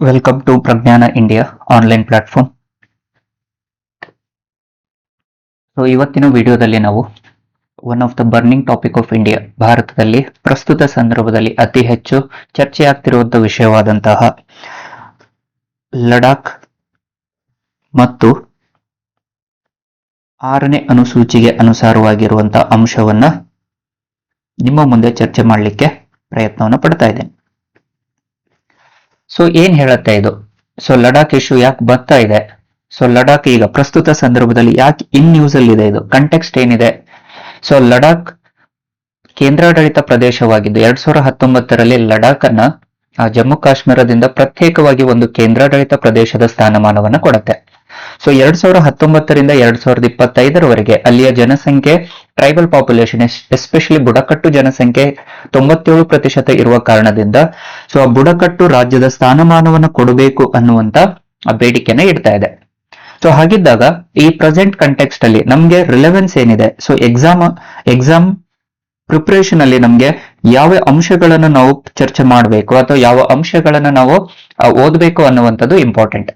Welcome to Prajnana India online platform. So ಇವತ್ತಿನ ವಿಡಿಯೋದಲ್ಲಿ ನಾವು one of the burning topic of India, ಭಾರತದಲ್ಲಿ ಪ್ರಸ್ತುತ ಸಂದರ್ಭದಲ್ಲಿ ಅತಿ ಹೆಚ್ಚು ಚರ್ಚೆಯಾಗ್ತಿರುವಂತಹ ವಿಷಯವಾದಂತಹ ಲಡಾಖ್ ಮತ್ತು 6ನೇ ಅನುಸೂಚಿಗೆ ಅನುಸಾರವಾಗಿರುವಂತಹ ಅಂಶವನ್ನ ನಿಮ್ಮ ಮುಂದೆ ಚರ್ಚೆ ಮಾಡಲಿಕ್ಕೆ ಪ್ರಯತ್ನವನ್ನು ಪಡ್ತಾ ಇದ್ದೇನೆ. ಸೊ ಏನ್ ಹೇಳುತ್ತೆ ಇದು? ಸೊ ಲಡಾಖ್ ಇಶ್ಯೂ ಯಾಕೆ ಬರ್ತಾ ಇದೆ? ಸೊ ಲಡಾಖ್ ಈಗ ಪ್ರಸ್ತುತ ಸಂದರ್ಭದಲ್ಲಿ ಯಾಕೆ ಇನ್ ನ್ಯೂಸ್ ಅಲ್ಲಿ ಇದೆ? ಇದು ಕಂಟೆಕ್ಸ್ಟ್ ಏನಿದೆ? ಸೊ ಲಡಾಖ್ ಕೇಂದ್ರಾಡಳಿತ ಪ್ರದೇಶವಾಗಿದ್ದು 2019ರಲ್ಲಿ ಲಡಾಖ್ ಅನ್ನ ಜಮ್ಮು ಕಾಶ್ಮೀರದಿಂದ ಪ್ರತ್ಯೇಕವಾಗಿ ಒಂದು ಕೇಂದ್ರಾಡಳಿತ ಪ್ರದೇಶದ ಸ್ಥಾನಮಾನವನ್ನ ಕೊಡುತ್ತೆ. ಸೊ 2019ರಿಂದ 2025ರವರೆಗೆ ಅಲ್ಲಿಯ ಜನಸಂಖ್ಯೆ, ಟ್ರೈಬಲ್ ಪಾಪ್ಯುಲೇಷನ್, ಎಸ್ಪೆಷಲಿ ಬುಡಕಟ್ಟು ಜನಸಂಖ್ಯೆ 97% ಇರುವ ಕಾರಣದಿಂದ ಸೊ ಆ ಬುಡಕಟ್ಟು ರಾಜ್ಯದ ಸ್ಥಾನಮಾನವನ್ನು ಕೊಡಬೇಕು ಅನ್ನುವಂತ ಬೇಡಿಕೆನ ಇಡ್ತಾ ಇದೆ. ಸೊ ಹಾಗಿದ್ದಾಗ ಈ ಪ್ರೆಸೆಂಟ್ ಕಂಟೆಕ್ಸ್ಟ್ ಅಲ್ಲಿ ನಮ್ಗೆ ರಿಲೆವೆನ್ಸ್ ಏನಿದೆ? ಸೊ ಎಕ್ಸಾಮ್ ಪ್ರಿಪರೇಷನ್ ಅಲ್ಲಿ ನಮ್ಗೆ ಯಾವ ಅಂಶಗಳನ್ನು ನಾವು ಚರ್ಚೆ ಮಾಡಬೇಕು ಅಥವಾ ಯಾವ ಅಂಶಗಳನ್ನು ನಾವು ಓದಬೇಕು ಅನ್ನುವಂಥದ್ದು ಇಂಪಾರ್ಟೆಂಟ್.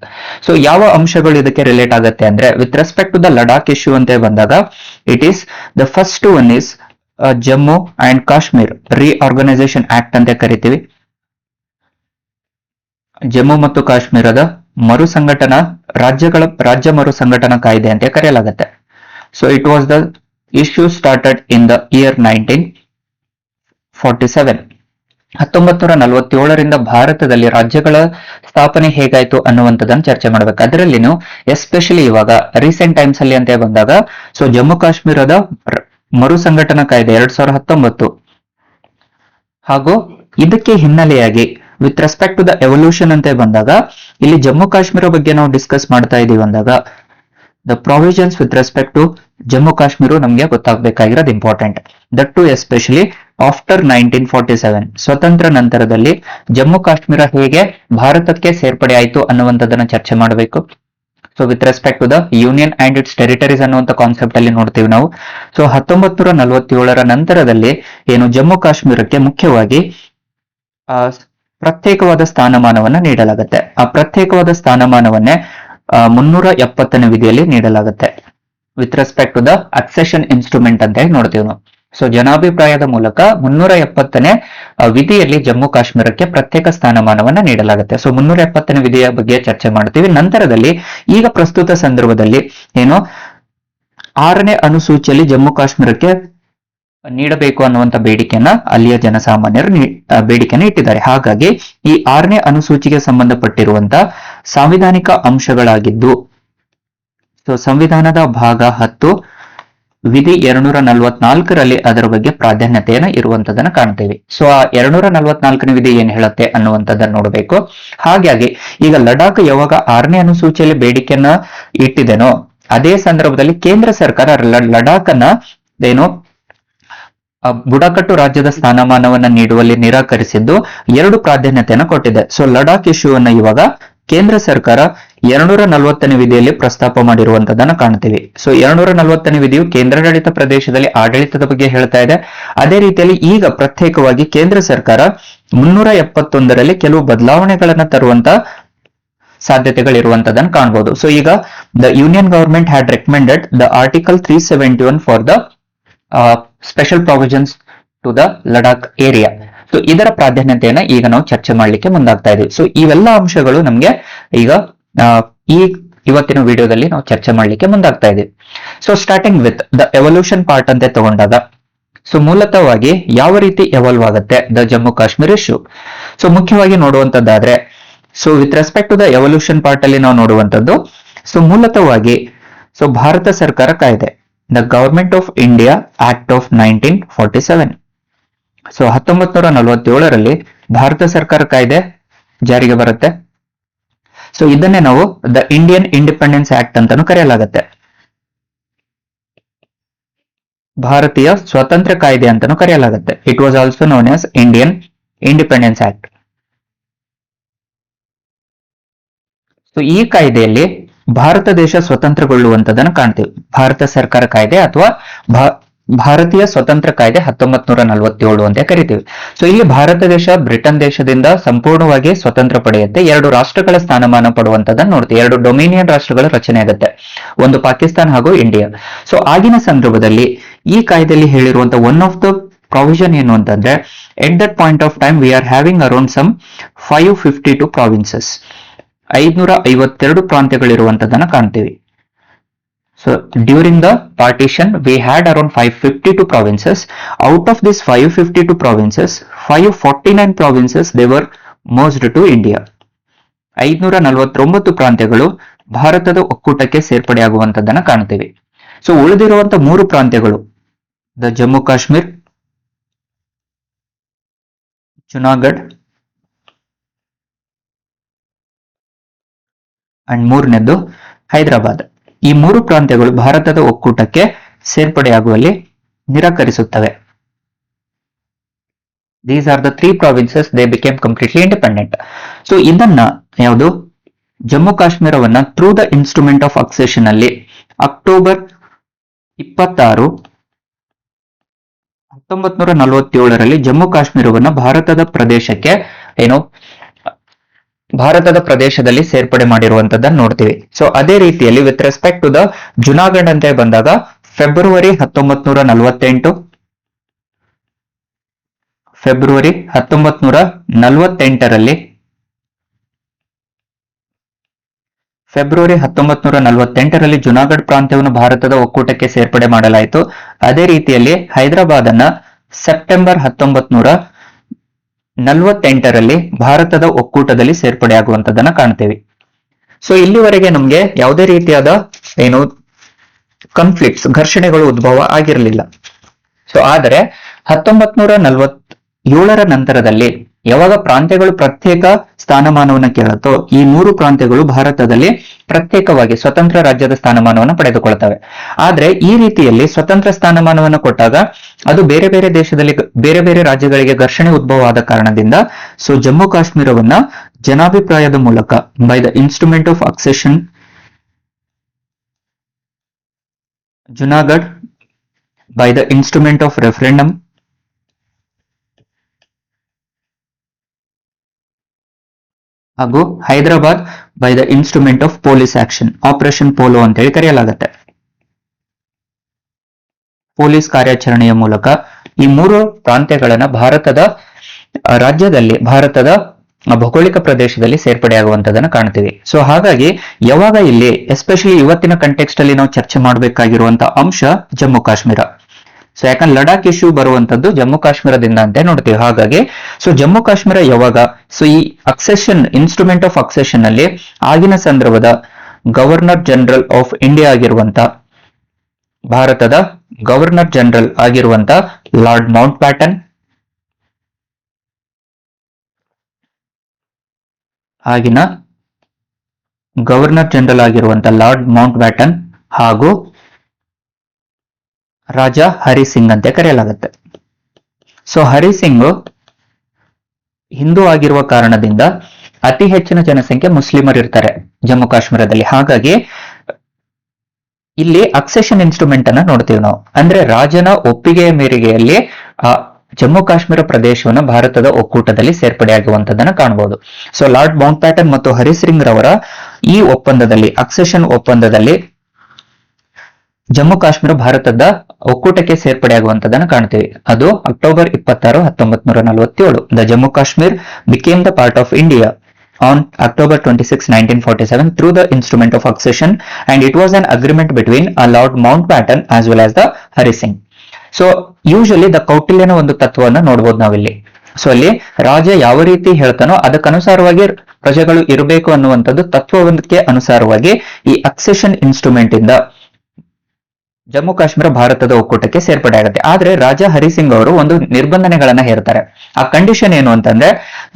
ಸೊ ಯಾವ ಅಂಶಗಳು ಇದಕ್ಕೆ ರಿಲೇಟ್ ಆಗುತ್ತೆ ಅಂದ್ರೆ, with respect to the Ladakh issue ಅಂತ ಬಂದಾಗ it is the first one is Jammu and Kashmir reorganisation act ಅಂತ ಕರಿತೀವಿ. ಜಮ್ಮು ಮತ್ತು ಕಾಶ್ಮೀರದ ಮರುಸಂಘಟನಾ ರಾಜ್ಯ ಮರುಸಂಘಟನಾ ಕಾಯ್ದೆ ಅಂತ ಕರೆಯಲಾಗುತ್ತೆ. So it was the issue started in the year 1947. 1947ರಿಂದ ಭಾರತದಲ್ಲಿ ರಾಜ್ಯಗಳ ಸ್ಥಾಪನೆ ಹೇಗಾಯ್ತು ಅನ್ನುವಂಥದ್ದನ್ನು ಚರ್ಚೆ ಮಾಡ್ಬೇಕು. ಅದರಲ್ಲಿನೂ ಎಸ್ಪೆಷಲಿ ಇವಾಗ ರೀಸೆಂಟ್ ಟೈಮ್ಸ್ ಅಲ್ಲಿ ಅಂತ ಬಂದಾಗ ಸೊ ಜಮ್ಮು ಕಾಶ್ಮೀರದ ಮರುಸಂಘಟನಾ ಕಾಯ್ದೆ 2019 ಹಾಗೂ ಇದಕ್ಕೆ ಹಿನ್ನೆಲೆಯಾಗಿ with respect to the evolution ಅಂತ ಬಂದಾಗ ಇಲ್ಲಿ ಜಮ್ಮು ಕಾಶ್ಮೀರ ಬಗ್ಗೆ ನಾವು ಡಿಸ್ಕಸ್ ಮಾಡ್ತಾ ಇದೀವಿ ಅಂದಾಗ the provisions with respect to Jammu Kashmir ನಮ್ಗೆ ಗೊತ್ತಾಗಬೇಕಾಗಿರೋದು important. That to especially after 1947 ಸ್ವತಂತ್ರ ನಂತರದಲ್ಲಿ ಜಮ್ಮು ಕಾಶ್ಮೀರ ಹೇಗೆ ಭಾರತಕ್ಕೆ ಸೇರ್ಪಡೆ ಆಯ್ತು ಅನ್ನುವಂಥದ್ದನ್ನ ಚರ್ಚೆ ಮಾಡಬೇಕು. So with respect to the union and its territories ಅನ್ನುವಂಥ ಕಾನ್ಸೆಪ್ಟ್ ಅಲ್ಲಿ ನೋಡ್ತೀವಿ ನಾವು. ಸೊ 1947ರ ನಂತರದಲ್ಲಿ ಏನು ಜಮ್ಮು ಕಾಶ್ಮೀರಕ್ಕೆ ಮುಖ್ಯವಾಗಿ ಪ್ರತ್ಯೇಕವಾದ ಸ್ಥಾನಮಾನವನ್ನ ನೀಡಲಾಗುತ್ತೆ. ಆ ಪ್ರತ್ಯೇಕವಾದ ಸ್ಥಾನಮಾನವನ್ನೇ 370ನೇ ವಿಧಿಯಲ್ಲಿ ನೀಡಲಾಗುತ್ತೆ. With respect to the accession instrument ಅಂತ ಹೇಳಿ ನೋಡ್ತೀವಿ ನಾವು. ಸೊ ಜನಾಭಿಪ್ರಾಯದ ಮೂಲಕ 370ನೇ ವಿಧಿಯಲ್ಲಿ ಜಮ್ಮು ಕಾಶ್ಮೀರಕ್ಕೆ ಪ್ರತ್ಯೇಕ ಸ್ಥಾನಮಾನವನ್ನ ನೀಡಲಾಗುತ್ತೆ. ಸೊ 370ನೇ ವಿಧಿಯ ಬಗ್ಗೆ ಚರ್ಚೆ ಮಾಡ್ತೀವಿ. ನಂತರದಲ್ಲಿ ಈಗ ಪ್ರಸ್ತುತ ಸಂದರ್ಭದಲ್ಲಿ ಏನು 6ನೇ ಅನುಸೂಚಿಯಲ್ಲಿ ಜಮ್ಮು ಕಾಶ್ಮೀರಕ್ಕೆ ನೀಡಬೇಕು ಅನ್ನುವಂತ ಬೇಡಿಕೆಯನ್ನ ಅಲ್ಲಿಯ ಜನಸಾಮಾನ್ಯರು ಬೇಡಿಕೆನ ಇಟ್ಟಿದ್ದಾರೆ. ಹಾಗಾಗಿ ಈ 6ನೇ ಅನುಸೂಚಿಗೆ ಸಂಬಂಧಪಟ್ಟಿರುವಂತ ಸಾಂವಿಧಾನಿಕ ಅಂಶಗಳಾಗಿದ್ದು ಸೊ ಸಂವಿಧಾನದ ಭಾಗ 10 ವಿಧಿ 244ರಲ್ಲಿ ಅದರ ಬಗ್ಗೆ ಪ್ರಾಧಾನ್ಯತೆಯನ್ನು ಇರುವಂತದನ್ನ ಕಾಣ್ತೇವೆ. ಸೊ ಆ 244ನೇ ವಿಧಿ ಏನ್ ಹೇಳುತ್ತೆ ಅನ್ನುವಂಥದ್ದನ್ನ ನೋಡಬೇಕು. ಹಾಗಾಗಿ ಈಗ ಲಡಾಖ್ ಯಾವಾಗ 6ನೇ ಅನುಸೂಚಿಯಲ್ಲಿ ಬೇಡಿಕೆಯನ್ನ ಇಟ್ಟಿದೆನೋ ಅದೇ ಸಂದರ್ಭದಲ್ಲಿ ಕೇಂದ್ರ ಸರ್ಕಾರ ಲಡಾಖ್ ಅನ್ನ ಏನು ಬುಡಕಟ್ಟು ರಾಜ್ಯದ ಸ್ಥಾನಮಾನವನ್ನ ನೀಡುವಲ್ಲಿ ನಿರಾಕರಿಸಿದ್ದು 2 ಪ್ರಾಧಾನ್ಯತೆಯನ್ನು ಕೊಟ್ಟಿದೆ. ಸೊ ಲಡಾಖ್ ಇಶ್ಯೂ ಅನ್ನ ಇವಾಗ ಕೇಂದ್ರ ಸರ್ಕಾರ 240ನೇ ವಿಧಿಯಲ್ಲಿ ಪ್ರಸ್ತಾಪ ಮಾಡಿರುವಂತದನ್ನ ಕಾಣ್ತೀವಿ. ಸೊ 240ನೇ ವಿಧಿಯು ಕೇಂದ್ರಾಡಳಿತ ಪ್ರದೇಶದಲ್ಲಿ ಆಡಳಿತದ ಬಗ್ಗೆ ಹೇಳ್ತಾ ಇದೆ. ಅದೇ ರೀತಿಯಲ್ಲಿ ಈಗ ಪ್ರತ್ಯೇಕವಾಗಿ ಕೇಂದ್ರ ಸರ್ಕಾರ 371ರಲ್ಲಿ ಕೆಲವು ಬದಲಾವಣೆಗಳನ್ನ ತರುವಂತ ಸಾಧ್ಯತೆಗಳಿರುವಂತದನ್ನ ಕಾಣಬಹುದು. ಸೊ ಈಗ the union government had recommended the article 371 for the special provisions to the Ladakh area. So ಇದರ ಪ್ರಾಧಾನ್ಯತೆಯನ್ನ ಈಗ ನಾವು ಚರ್ಚೆ ಮಾಡ್ಲಿಕ್ಕೆ ಮುಂದಾಗ್ತಾ ಇದೀವಿ. ಸೊ ಇವೆಲ್ಲ ಅಂಶಗಳು ನಮ್ಗೆ ಈಗ ಇವತ್ತಿನ ವಿಡಿಯೋದಲ್ಲಿ ನಾವು ಚರ್ಚೆ ಮಾಡ್ಲಿಕ್ಕೆ ಮುಂದಾಗ್ತಾ ಇದೀವಿ. So starting with the evolution part ಅಂತ ತಗೊಂಡಾಗ ಸೊ ಮೂಲತಃವಾಗಿ ಯಾವ ರೀತಿ ಎವಾಲ್ವ್ ಆಗುತ್ತೆ the Jammu Kashmir issue? So ಮುಖ್ಯವಾಗಿ ನೋಡುವಂತದ್ದಾದ್ರೆ so with respect to the evolution part ಅಲ್ಲಿ ನಾವು ನೋಡುವಂತದ್ದು ಸೊ ಮೂಲತಃವಾಗಿ ಸೊ ಭಾರತ ಸರ್ಕಾರ ಕಾಯ್ದೆ the government of India act of 1947. So 1947ರಲ್ಲಿ ಭಾರತ ಸರ್ಕಾರ ಕಾಯ್ದೆ ಜಾರಿಗೆ ಬರುತ್ತೆ. ಸೊ ಇದನ್ನೇ ನಾವು ದ ಇಂಡಿಯನ್ ಇಂಡಿಪೆಂಡೆನ್ಸ್ ಆಕ್ಟ್ ಅಂತಾನು ಕರೆಯಲಾಗುತ್ತೆ. ಭಾರತೀಯ ಸ್ವಾತಂತ್ರ್ಯ ಕಾಯ್ದೆ ಅಂತಾನು ಕರೆಯಲಾಗುತ್ತೆ. It was also known as Indian independence act. So ಈ ಕಾಯ್ದೆಯಲ್ಲಿ ಭಾರತ ದೇಶ ಸ್ವತಂತ್ರಗೊಳ್ಳುವಂತದನ್ನು ಕಾಣ್ತೀವಿ. ಭಾರತ ಸರ್ಕಾರ ಕಾಯ್ದೆ ಅಥವಾ ಭಾರತೀಯ ಸ್ವತಂತ್ರ ಕಾಯ್ದೆ 1947 ಅಂತ ಕರಿತೀವಿ. ಸೊ ಇಲ್ಲಿ ಭಾರತ ದೇಶ ಬ್ರಿಟನ್ ದೇಶದಿಂದ ಸಂಪೂರ್ಣವಾಗಿ ಸ್ವತಂತ್ರ ಪಡೆಯುತ್ತೆ. ಎರಡು ರಾಷ್ಟ್ರಗಳ ಸ್ಥಾನಮಾನ ಪಡುವಂತದನ್ನ ನೋಡ್ತೀವಿ. ಎರಡು ಡೊಮಿನಿಯನ್ ರಾಷ್ಟ್ರಗಳ ರಚನೆ ಆಗುತ್ತೆ, ಒಂದು ಪಾಕಿಸ್ತಾನ ಹಾಗೂ ಇಂಡಿಯಾ. ಸೊ ಆಗಿನ ಸಂದರ್ಭದಲ್ಲಿ ಈ ಕಾಯ್ದೆಯಲ್ಲಿ ಹೇಳಿರುವಂತ ಒನ್ ಆಫ್ ದ ಪ್ರಾವಿಷನ್ ಏನು ಅಂತಂದ್ರೆ, at that point of time we are having around some 552 provinces, 552 ಪ್ರಾಂತ್ಯಗಳಿರುವಂತದನ್ನ ಕಾಣ್ತೀವಿ. So during the partition, we had around 552 provinces. Out of these 552 provinces, 549 provinces they were merged to India. 549 ಪ್ರಾಂತ್ಯಗಳು ಭಾರತದ ಒಕ್ಕೂಟಕ್ಕೆ ಸೇರ್ಪಡೆಯಾಗುವಂತದ್ದನ್ನ ಕಾಣ್ತೀವಿ. So ಉಳಿದಿರುವಂತ 3 ಪ್ರಾಂತ್ಯಗಳು, the Jammu Kashmir, Junagadh and ಮೂರನೇದು ಹೈದರಾಬಾದ್. ಈ 3 ಪ್ರಾಂತ್ಯಗಳು ಭಾರತದ ಒಕ್ಕೂಟಕ್ಕೆ ಸೇರ್ಪಡೆಯಾಗುವಲ್ಲಿ ನಿರಾಕರಿಸುತ್ತವೆ. These are the 3 provinces they became completely independent. So ಇದನ್ನ ಯಾವುದು ಜಮ್ಮು ಕಾಶ್ಮೀರವನ್ನ through the instrument of accession ಅಲ್ಲಿ ಅಕ್ಟೋಬರ್ 26, 1947ರಲ್ಲಿ ಜಮ್ಮು ಕಾಶ್ಮೀರವನ್ನ ಭಾರತದ ಪ್ರದೇಶದಲ್ಲಿ ಸೇರ್ಪಡೆ ಮಾಡಿರುವಂತದ್ದನ್ನು ನೋಡ್ತೀವಿ. ಸೊ ಅದೇ ರೀತಿಯಲ್ಲಿ with respect to the Junagadh ಅಂತ ಬಂದಾಗ ಫೆಬ್ರವರಿ 1948ರಲ್ಲಿ ಜುನಾಗಢ್ ಪ್ರಾಂತ್ಯವನ್ನು ಭಾರತದ ಒಕ್ಕೂಟಕ್ಕೆ ಸೇರ್ಪಡೆ ಮಾಡಲಾಯಿತು. ಅದೇ ರೀತಿಯಲ್ಲಿ ಹೈದರಾಬಾದ್ ಅನ್ನ ಸೆಪ್ಟೆಂಬರ್ 1948ರಲ್ಲಿ ಭಾರತದ ಒಕ್ಕೂಟದಲ್ಲಿ ಸೇರ್ಪಡೆಯಾಗುವಂತದನ್ನ ಕಾಣ್ತೀವಿ. ಸೊ ಇಲ್ಲಿವರೆಗೆ ನಮ್ಗೆ ಯಾವುದೇ ರೀತಿಯಾದ ಕಾನ್ಫ್ಲಿಕ್ಟ್ಸ್, ಘರ್ಷಣೆಗಳು ಉದ್ಭವ ಆಗಿರಲಿಲ್ಲ. ಸೊ ಆದರೆ 1947ರ ನಂತರದಲ್ಲಿ ಯಾವಾಗ ಪ್ರಾಂತ್ಯಗಳು ಪ್ರತ್ಯೇಕ ಸ್ಥಾನಮಾನವನ್ನು ಕೇಳುತ್ತೋ, ಈ 3 ಪ್ರಾಂತ್ಯಗಳು ಭಾರತದಲ್ಲಿ ಪ್ರತ್ಯೇಕವಾಗಿ ಸ್ವತಂತ್ರ ರಾಜ್ಯದ ಸ್ಥಾನಮಾನವನ್ನು ಪಡೆದುಕೊಳ್ತವೆ. ಆದ್ರೆ ಈ ರೀತಿಯಲ್ಲಿ ಸ್ವತಂತ್ರ ಸ್ಥಾನಮಾನವನ್ನು ಕೊಟ್ಟಾಗ ಅದು ಬೇರೆ ಬೇರೆ ದೇಶದಲ್ಲಿ ಬೇರೆ ಬೇರೆ ರಾಜ್ಯಗಳಿಗೆ ಘರ್ಷಣೆ ಉದ್ಭವ ಆದ ಕಾರಣದಿಂದ ಸೊ ಜಮ್ಮು ಕಾಶ್ಮೀರವನ್ನ ಜನಾಭಿಪ್ರಾಯದ ಮೂಲಕ by the instrument of accession, Junagadh by the instrument of referendum, ಹಾಗೂ Hyderabad by the instrument of police action, operation polo ಅಂತೇಳಿ ಕರೆಯಲಾಗುತ್ತೆ. ಪೊಲೀಸ್ ಕಾರ್ಯಾಚರಣೆಯ ಮೂಲಕ ಈ 3 ಪ್ರಾಂತ್ಯಗಳನ್ನ ಭಾರತದ ಭೌಗೋಳಿಕ ಪ್ರದೇಶದಲ್ಲಿ ಸೇರ್ಪಡೆಯಾಗುವಂತದನ್ನ ಕಾಣ್ತೀವಿ. ಸೊ ಹಾಗಾಗಿ ಯಾವಾಗ ಇಲ್ಲಿ ಎಸ್ಪೆಷಲಿ ಇವತ್ತಿನ ಕಂಟೆಕ್ಸ್ಟ್ ಅಲ್ಲಿ ನಾವು ಚರ್ಚೆ ಮಾಡಬೇಕಾಗಿರುವಂತಹ ಅಂಶ ಜಮ್ಮು ಕಾಶ್ಮೀರ. ಸೊ ಯಾಕಂದ್ರೆ ಲಡಾಖ್ ಇಶ್ಯೂ ಬರುವಂತದ್ದು ಜಮ್ಮು ಕಾಶ್ಮೀರದಿಂದ ಅಂತ ನೋಡ್ತೀವಿ. ಹಾಗಾಗಿ ಸೊ ಜಮ್ಮು ಕಾಶ್ಮೀರ ಯಾವಾಗ ಸೊ ಈ ಅಕ್ಸೆಷನ್ ಇನ್ಸ್ಟ್ರೂಮೆಂಟ್ ಆಫ್ ಅಕ್ಸೆಷನ್ ಅಲ್ಲಿ ಆಗಿನ ಸಂದರ್ಭದ ಗವರ್ನರ್ ಜನರಲ್ ಆಫ್ ಇಂಡಿಯಾ ಆಗಿರುವಂತ ಭಾರತದ ಗವರ್ನರ್ ಜನರಲ್ ಆಗಿರುವಂತ ಲಾರ್ಡ್ ಮೌಂಟ್ ಬ್ಯಾಟನ್, ಆಗಿನ ಗವರ್ನರ್ ಜನರಲ್ ಆಗಿರುವಂತ ಲಾರ್ಡ್ ಮೌಂಟ್ ಬ್ಯಾಟನ್ ಹಾಗೂ ರಾಜ ಹರಿ ಸಿಂಗ್ ಅಂತ ಕರೆಯಲಾಗುತ್ತೆ. ಸೊ ಹರಿ ಸಿಂಗ್ ಹಿಂದೂ ಆಗಿರುವ ಕಾರಣದಿಂದ ಅತಿ ಹೆಚ್ಚಿನ ಜನಸಂಖ್ಯೆ ಮುಸ್ಲಿಮರು ಇರ್ತಾರೆ ಜಮ್ಮು ಕಾಶ್ಮೀರದಲ್ಲಿ. ಹಾಗಾಗಿ ಇಲ್ಲಿ ಅಕ್ಸೆಷನ್ ಇನ್ಸ್ಟ್ರೂಮೆಂಟ್ ಅನ್ನ ನೋಡ್ತೀವಿ ನಾವು. ಅಂದ್ರೆ ರಾಜನ ಒಪ್ಪಿಗೆಯ ಮೇರೆಗೆಯಲ್ಲಿ ಆ ಜಮ್ಮು ಕಾಶ್ಮೀರ ಪ್ರದೇಶವನ್ನು ಭಾರತದ ಒಕ್ಕೂಟದಲ್ಲಿ ಸೇರ್ಪಡೆಯಾಗುವಂತದನ್ನ ಕಾಣಬಹುದು. ಸೊ ಲಾರ್ಡ್ ಮೌಂಟ್ ಬ್ಯಾಟನ್ ಮತ್ತು ಹರಿ ಸಿಂಗ್ ರವರ ಈ ಒಪ್ಪಂದದಲ್ಲಿ, ಅಕ್ಸೆಷನ್ ಒಪ್ಪಂದದಲ್ಲಿ ಜಮ್ಮು ಕಾಶ್ಮೀರ ಭಾರತದ ಒಕ್ಕೂಟಕ್ಕೆ ಸೇರ್ಪಡೆಯಾಗುವಂತದನ್ನ ಕಾಣ್ತೀವಿ. ಅದು October 26, 1947. The Jammu Kashmir became the part of India on October 26, 1947 through the instrument of accession, and it was an agreement between Lord Mountbatten as well as the Hari Singh. So usually the ಕೌಟಿಲ್ಯನ ಒಂದು ತತ್ವವನ್ನು ನೋಡಬಹುದು ನಾವಿಲ್ಲಿ. So ಅಲ್ಲಿ ರಾಜ ಯಾವ ರೀತಿ ಹೇಳ್ತಾನೋ ಅದಕ್ಕನುಸಾರವಾಗಿ ಪ್ರಜೆಗಳು ಇರಬೇಕು ಅನ್ನುವಂಥದ್ದು ತತ್ವಕ್ಕೆ ಅನುಸಾರವಾಗಿ ಈ ಅಕ್ಸೆಷನ್ ಇನ್ಸ್ಟ್ರೂಮೆಂಟ್ ಇಂದ ಜಮ್ಮು ಕಾಶ್ಮೀರ ಭಾರತದ ಒಕ್ಕೂಟಕ್ಕೆ ಸೇರ್ಪಡೆ ಆಗುತ್ತೆ. ಆದ್ರೆ ರಾಜ ಹರಿಸಿಂಗ್ ಅವರು ಒಂದು ನಿರ್ಬಂಧನೆಗಳನ್ನ ಹೇರ್ತಾರೆ. ಆ ಕಂಡೀಷನ್ ಏನು ಅಂತಂದ್ರೆ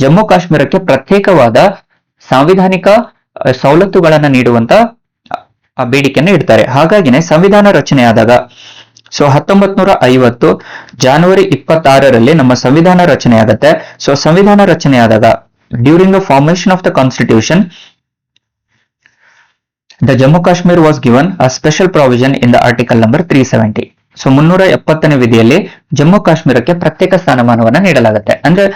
ಜಮ್ಮು ಕಾಶ್ಮೀರಕ್ಕೆ ಪ್ರತ್ಯೇಕವಾದ ಸಾಂವಿಧಾನಿಕ ಸವಲತ್ತುಗಳನ್ನ ನೀಡುವಂತ ಬೇಡಿಕೆಯನ್ನು ಇಡ್ತಾರೆ. ಹಾಗಾಗಿನೇ ಸಂವಿಧಾನ ರಚನೆ ಆದಾಗ ಸೊ 1950 ಜನವರಿ 26ರಲ್ಲಿ ನಮ್ಮ ಸಂವಿಧಾನ ರಚನೆ ಆಗುತ್ತೆ. ಸೊ ಸಂವಿಧಾನ ರಚನೆ ಆದಾಗ during the formation of the constitution the Jammu Kashmir was given a special provision in the article number 370. So 370ನೇ ವಿಧಿಯಲ್ಲಿ ಜಮ್ಮು ಕಾಶ್ಮೀರಕ್ಕೆ ಪ್ರತ್ಯೇಕ ಸ್ಥಾನಮಾನವನ್ನ ನೀಡಲಾಗುತ್ತೆ. ಅಂದ್ರೆ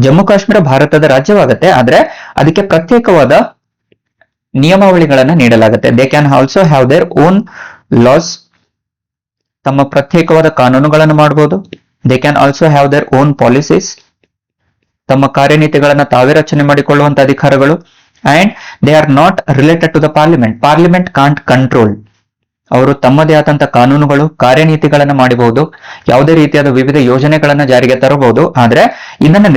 ಜಮ್ಮು ಕಾಶ್ಮೀರ ಭಾರತದ ರಾಜ್ಯವಾಗುತ್ತೆ, ಆದ್ರೆ ಅದಕ್ಕೆ ಪ್ರತ್ಯೇಕವಾದ ನಿಯಮಾವಳಿಗಳನ್ನ ನೀಡಲಾಗುತ್ತೆ. They can also have their own laws, ತಮ್ಮ ಪ್ರತ್ಯೇಕವಾದ ಕಾನೂನುಗಳನ್ನು ಮಾಡಬಹುದು. They can also have their own policies, ತಮ್ಮ ಕಾರ್ಯನೀತಿಗಳನ್ನ ತಾವೇ ರಚನೆ ಮಾಡಿಕೊಳ್ಳುವಂತ ಅಧಿಕಾರಗಳು. And they are not related to the parliament. Parliament can't control. ಅವರು ತಮ್ಮದೇ ಆದಂತಹ ಕಾನೂನುಗಳು, ಕಾರ್ಯನೀತಿಗಳನ್ನ ಮಾಡಬಹುದು, ಯಾವುದೇ ರೀತಿಯಾದ ವಿವಿಧ ಯೋಜನೆಗಳನ್ನ ಜಾರಿಗೆ ತರಬಹುದು. ಆದ್ರೆ ಇದನ್ನ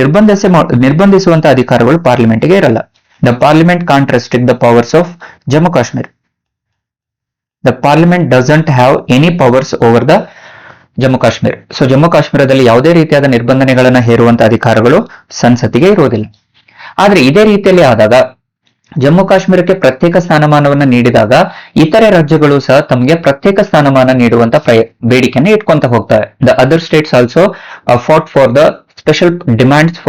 ನಿರ್ಬಂಧಿಸುವಂತ ಅಧಿಕಾರಗಳು ಪಾರ್ಲಿಮೆಂಟ್ಗೆ ಇರಲ್ಲ. The parliament can't restrict the powers of Jammu Kashmir. The parliament doesn't have any powers over the Jammu Kashmir. So Jammu ಕಾಶ್ಮೀರದಲ್ಲಿ ಯಾವುದೇ ರೀತಿಯಾದ ನಿರ್ಬಂಧನೆಗಳನ್ನ ಹೇರುವಂತ ಅಧಿಕಾರಗಳು ಸಂಸತ್ತಿಗೆ ಇರುವುದಿಲ್ಲ. ಆದ್ರೆ ಇದೇ ರೀತಿಯಲ್ಲಿ ಆದಾಗ, ಜಮ್ಮು ಕಾಶ್ಮೀರಕ್ಕೆ ಪ್ರತ್ಯೇಕ ಸ್ಥಾನಮಾನವನ್ನು ನೀಡಿದಾಗ ಇತರೆ ರಾಜ್ಯಗಳು ಸಹ ತಮಗೆ ಪ್ರತ್ಯೇಕ ಸ್ಥಾನಮಾನ ನೀಡುವಂತ ಬೇಡಿಕೆಯನ್ನು ಇಟ್ಕೊಂತ ಹೋಗ್ತವೆ. The other States also fought for the special demands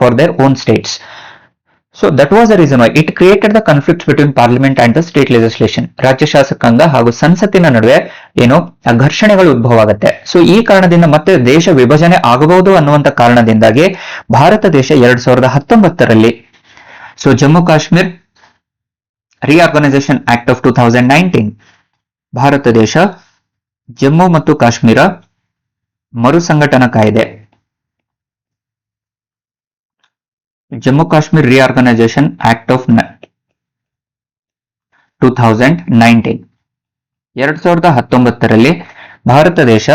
for their own States. So that was the reason why it created the conflicts between parliament and the state legislation. ರಾಜ್ಯ ಶಾಸಕಾಂಗ ಹಾಗೂ ಸಂಸತ್ತಿನ ನಡುವೆ ಏನೋ ಘರ್ಷಣೆಗಳು ಉದ್ಭವ ಆಗುತ್ತೆ. ಸೊ ಈ ಕಾರಣದಿಂದ ಮತ್ತೆ ದೇಶ ವಿಭಜನೆ ಆಗಬಹುದು ಅನ್ನುವಂತ ಕಾರಣದಿಂದಾಗಿ ಭಾರತ ದೇಶ 2019ರಲ್ಲಿ so Jammu Kashmir reorganisation act of 2019, Bharat ದೇಶ ಜಮ್ಮು ಮತ್ತು ಕಾಶ್ಮೀರ ಮರುಸಂಘಟನಾ ಕಾಯ್ದೆ, Jammu Kashmir reorganisation act of 2019ರಲ್ಲಿ ಭಾರತ ದೇಶ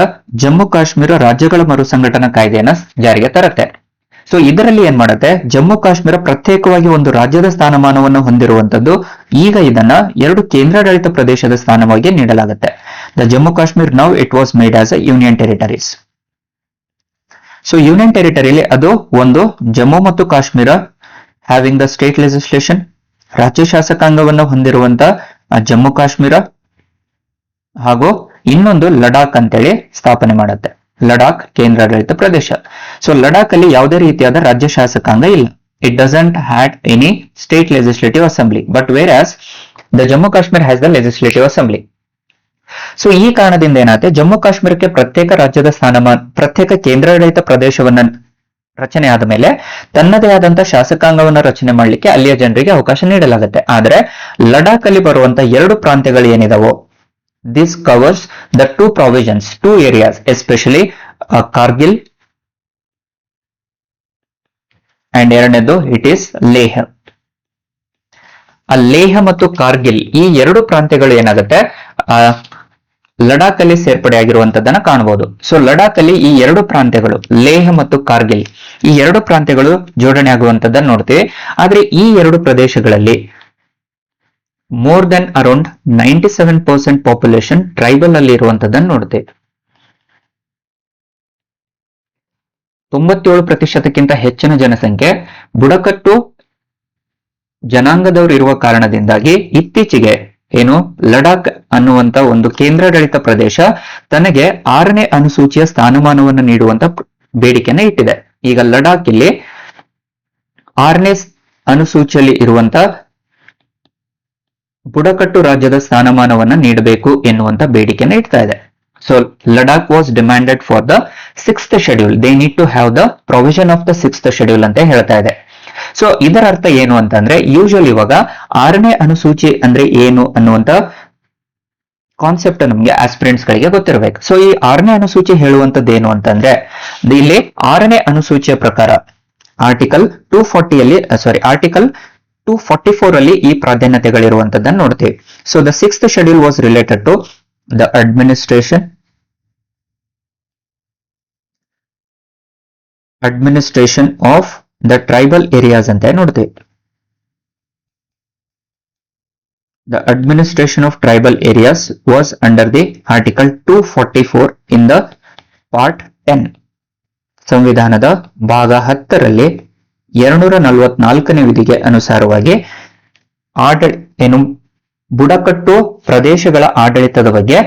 ಜಮ್ಮು ಕಾಶ್ಮೀರ ರಾಜ್ಯಗಳ ಮರುಸಂಘಟನಾ ಕಾಯ್ದೆಯನ್ನ ಜಾರಿಗೆ ತರುತ್ತೆ. ಸೊ ಇದರಲ್ಲಿ ಏನ್ ಮಾಡುತ್ತೆ, ಜಮ್ಮು ಕಾಶ್ಮೀರ ಪ್ರತ್ಯೇಕವಾಗಿ ಒಂದು ರಾಜ್ಯದ ಸ್ಥಾನಮಾನವನ್ನು ಹೊಂದಿರುವಂತದ್ದು. ಈಗ ಇದನ್ನ 2 ಕೇಂದ್ರಾಡಳಿತ ಪ್ರದೇಶದ ಸ್ಥಾನವಾಗಿ ನೀಡಲಾಗುತ್ತೆ. The Jammu Kashmir now it was made as a union territories. So union ಟೆರಿಟರಿಲಿ ಅದು ಒಂದು ಜಮ್ಮು ಮತ್ತು Kashmir having the state legislation, ರಾಜ್ಯ ಶಾಸಕಾಂಗವನ್ನು ಹೊಂದಿರುವಂತ ಜಮ್ಮು ಕಾಶ್ಮೀರ, ಹಾಗೂ ಇನ್ನೊಂದು ಲಡಾಖ್ ಅಂತೇಳಿ ಸ್ಥಾಪನೆ ಮಾಡುತ್ತೆ. ಲಡಾಖ್ ಕೇಂದ್ರಾಡಳಿತ ಪ್ರದೇಶ. ಸೊ ಲಡಾಖ್ ಅಲ್ಲಿ ಯಾವುದೇ ರೀತಿಯಾದ ರಾಜ್ಯ ಶಾಸಕಾಂಗ ಇಲ್ಲ. It doesn't had any state legislative assembly, but where as the Jammu Kashmir has the legislative assembly. So ಈ ಕಾರಣದಿಂದ ಏನಾಗುತ್ತೆ, ಜಮ್ಮು ಕಾಶ್ಮೀರಕ್ಕೆ ಪ್ರತ್ಯೇಕ ರಾಜ್ಯದ ಪ್ರತ್ಯೇಕ ಕೇಂದ್ರಾಡಳಿತ ಪ್ರದೇಶವನ್ನ ರಚನೆ ಆದ ಮೇಲೆ ತನ್ನದೇ ಆದಂತಹ ಶಾಸಕಾಂಗವನ್ನ ರಚನೆ ಮಾಡಲಿಕ್ಕೆ ಅಲ್ಲಿಯ ಜನರಿಗೆ ಅವಕಾಶ ನೀಡಲಾಗುತ್ತೆ. ಆದ್ರೆ ಲಡಾಖ್ ಅಲ್ಲಿ ಬರುವಂತ 2 ಪ್ರಾಂತ್ಯಗಳು ಏನಿದಾವೋ, this covers the 2 provisions, 2 areas, especially Kargil and ಎರಡನೇದು ಇಟ್ ಈಸ್ ಲೇಹ್. ಲೇಹ್ ಮತ್ತು ಕಾರ್ಗಿಲ್ ಈ 2 ಪ್ರಾಂತ್ಯಗಳು ಏನಾಗುತ್ತೆ ಲಡಾಖ್ ಅಲ್ಲಿ ಸೇರ್ಪಡೆಯಾಗಿರುವಂತದ್ದನ್ನ ಕಾಣಬಹುದು. ಸೊ ಲಡಾಖ್ ಅಲ್ಲಿ ಈ 2 ಪ್ರಾಂತ್ಯಗಳು ಲೇಹ್ ಮತ್ತು ಕಾರ್ಗಿಲ್ ಈ 2 ಪ್ರಾಂತ್ಯಗಳು ಜೋಡಣೆ ಆಗುವಂತದ್ದನ್ನ ನೋಡ್ತೀವಿ. ಆದ್ರೆ ಈ 2 ಪ್ರದೇಶಗಳಲ್ಲಿ more than around 97% population tribal ಅಲ್ಲಿ ಇರುವಂತದ್ದನ್ನ ನೋಡ್ತೀವಿ. 97%ಕ್ಕಿಂತ ಹೆಚ್ಚಿನ ಜನಸಂಖ್ಯೆ ಬುಡಕಟ್ಟು ಜನಾಂಗದವರು ಇರುವ ಕಾರಣದಿಂದಾಗಿ ಇತ್ತೀಚೆಗೆ ಏನು ಲಡಾಖ್ ಅನ್ನುವಂತ ಒಂದು ಕೇಂದ್ರಾಡಳಿತ ಪ್ರದೇಶ ತನಗೆ 6ನೇ ಅನುಸೂಚಿಯ ಸ್ಥಾನಮಾನವನ್ನು ನೀಡುವಂತ ಬೇಡಿಕೆನ ಇಟ್ಟಿದೆ. ಈಗ ಲಡಾಖ್ ಇಲ್ಲಿ 6ನೇ ಅನುಸೂಚಿಯಲ್ಲಿ ಇರುವಂತ ಬುಡಕಟ್ಟು ರಾಜ್ಯದ ಸ್ಥಾನಮಾನವನ್ನ ನೀಡಬೇಕು ಎನ್ನುವಂತ ಬೇಡಿಕೆನ ಇಡ್ತಾ ಇದೆ. So Ladakh was demanded for the 6th schedule. They need to have the provision of the 6th schedule ಅಂತ ಹೇಳ್ತಾ ಇದೆ. ಸೊ ಇದರ ಅರ್ಥ ಏನು ಅಂತಂದ್ರೆ, ಯೂಶುವಲ್ ಇವಾಗ 6ನೇ ಅನುಸೂಚಿ ಅಂದ್ರೆ ಏನು ಅನ್ನುವಂತ ಕಾನ್ಸೆಪ್ಟ್ ನಮ್ಗೆ ಆಸ್ಪಿರೆಂಟ್ಸ್ ಗಳಿಗೆ ಗೊತ್ತಿರಬೇಕು. ಸೊ ಈ 6ನೇ ಅನುಸೂಚಿ ಹೇಳುವಂತದ್ದು ಏನು ಅಂತಂದ್ರೆ, ಇಲ್ಲಿ 6ನೇ ಅನುಸೂಚಿಯ ಪ್ರಕಾರ ಆರ್ಟಿಕಲ್ 244 ಅಲ್ಲಿ ಈ ಪ್ರಾಧಾನ್ಯತೆಗಳಿರುವಂತದ್ದನ್ನು ನೋಡ್ತೀವಿ. So the 6th schedule was related to the administration of the tribal areas ಅಂತ ನೋಡ್ತೀವಿ. The administration of tribal areas was under the Article 244 in the Part 10. ಸಂವಿಧಾನದ ಭಾಗ 10ರಲ್ಲಿ 244ನೇ ವಿಧಿಗೆ ಅನುಸಾರವಾಗಿ ಬುಡಕಟ್ಟು ಪ್ರದೇಶಗಳ ಆಡಳಿತದ ಬಗ್ಗೆ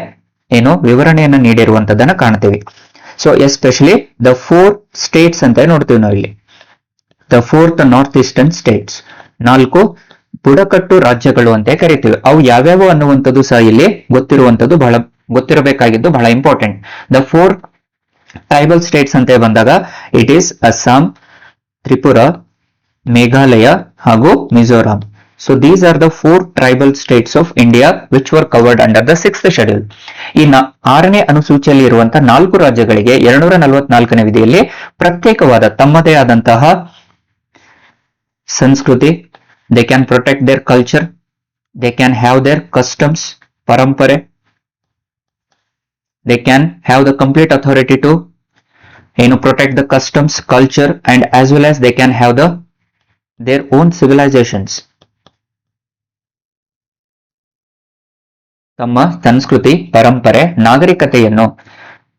ವಿವರಣೆಯನ್ನು ನೀಡಿರುವಂತದನ್ನ ಕಾಣ್ತೀವಿ. ಸೊ ಎಸ್ಪೆಷಲಿ ದ 4 ಸ್ಟೇಟ್ಸ್ ಅಂತ ನೋಡ್ತೀವಿ ನಾವು ಇಲ್ಲಿ. The 4th north eastern States, 4 ಬುಡಕಟ್ಟು ರಾಜ್ಯಗಳು ಅಂತ ಕರಿತೀವಿ. ಅವು ಯಾವ್ಯಾವ ಅನ್ನುವಂಥದ್ದು ಸಹ ಇಲ್ಲಿ ಗೊತ್ತಿರುವಂತದ್ದು ಬಹಳ ಗೊತ್ತಿರಬೇಕಾಗಿದ್ದು ಬಹಳ ಇಂಪಾರ್ಟೆಂಟ್. ದ 4 ಟ್ರೈಬಲ್ ಸ್ಟೇಟ್ಸ್ ಅಂತ ಬಂದಾಗ ಇಟ್ ಈಸ್ ಅಸ್ಸಾಂ, ತ್ರಿಪುರಾ, ಮೇಘಾಲಯ ಹಾಗೂ Mizoram. So these are the 4 tribal States of India which were covered under the 6th schedule. ಈ 6ನೇ ಅನುಸೂಚಿಯಲ್ಲಿ ಇರುವಂತಹ 4 ರಾಜ್ಯಗಳಿಗೆ 244ನೇ ವಿಧಿಯಲ್ಲಿ ಪ್ರತ್ಯೇಕವಾದ ತಮ್ಮದೇ ಆದಂತಹ ಸಂಸ್ಕೃತಿ, they can protect their culture, they can have their customs, ಪರಂಪರೆ, they can have the complete authority to protect the customs, culture, and as well as they can have their own civilizations. ತಮ್ಮ ಸಂಸ್ಕೃತಿ, ಪರಂಪರೆ, ನಾಗರಿಕತೆಯನ್ನು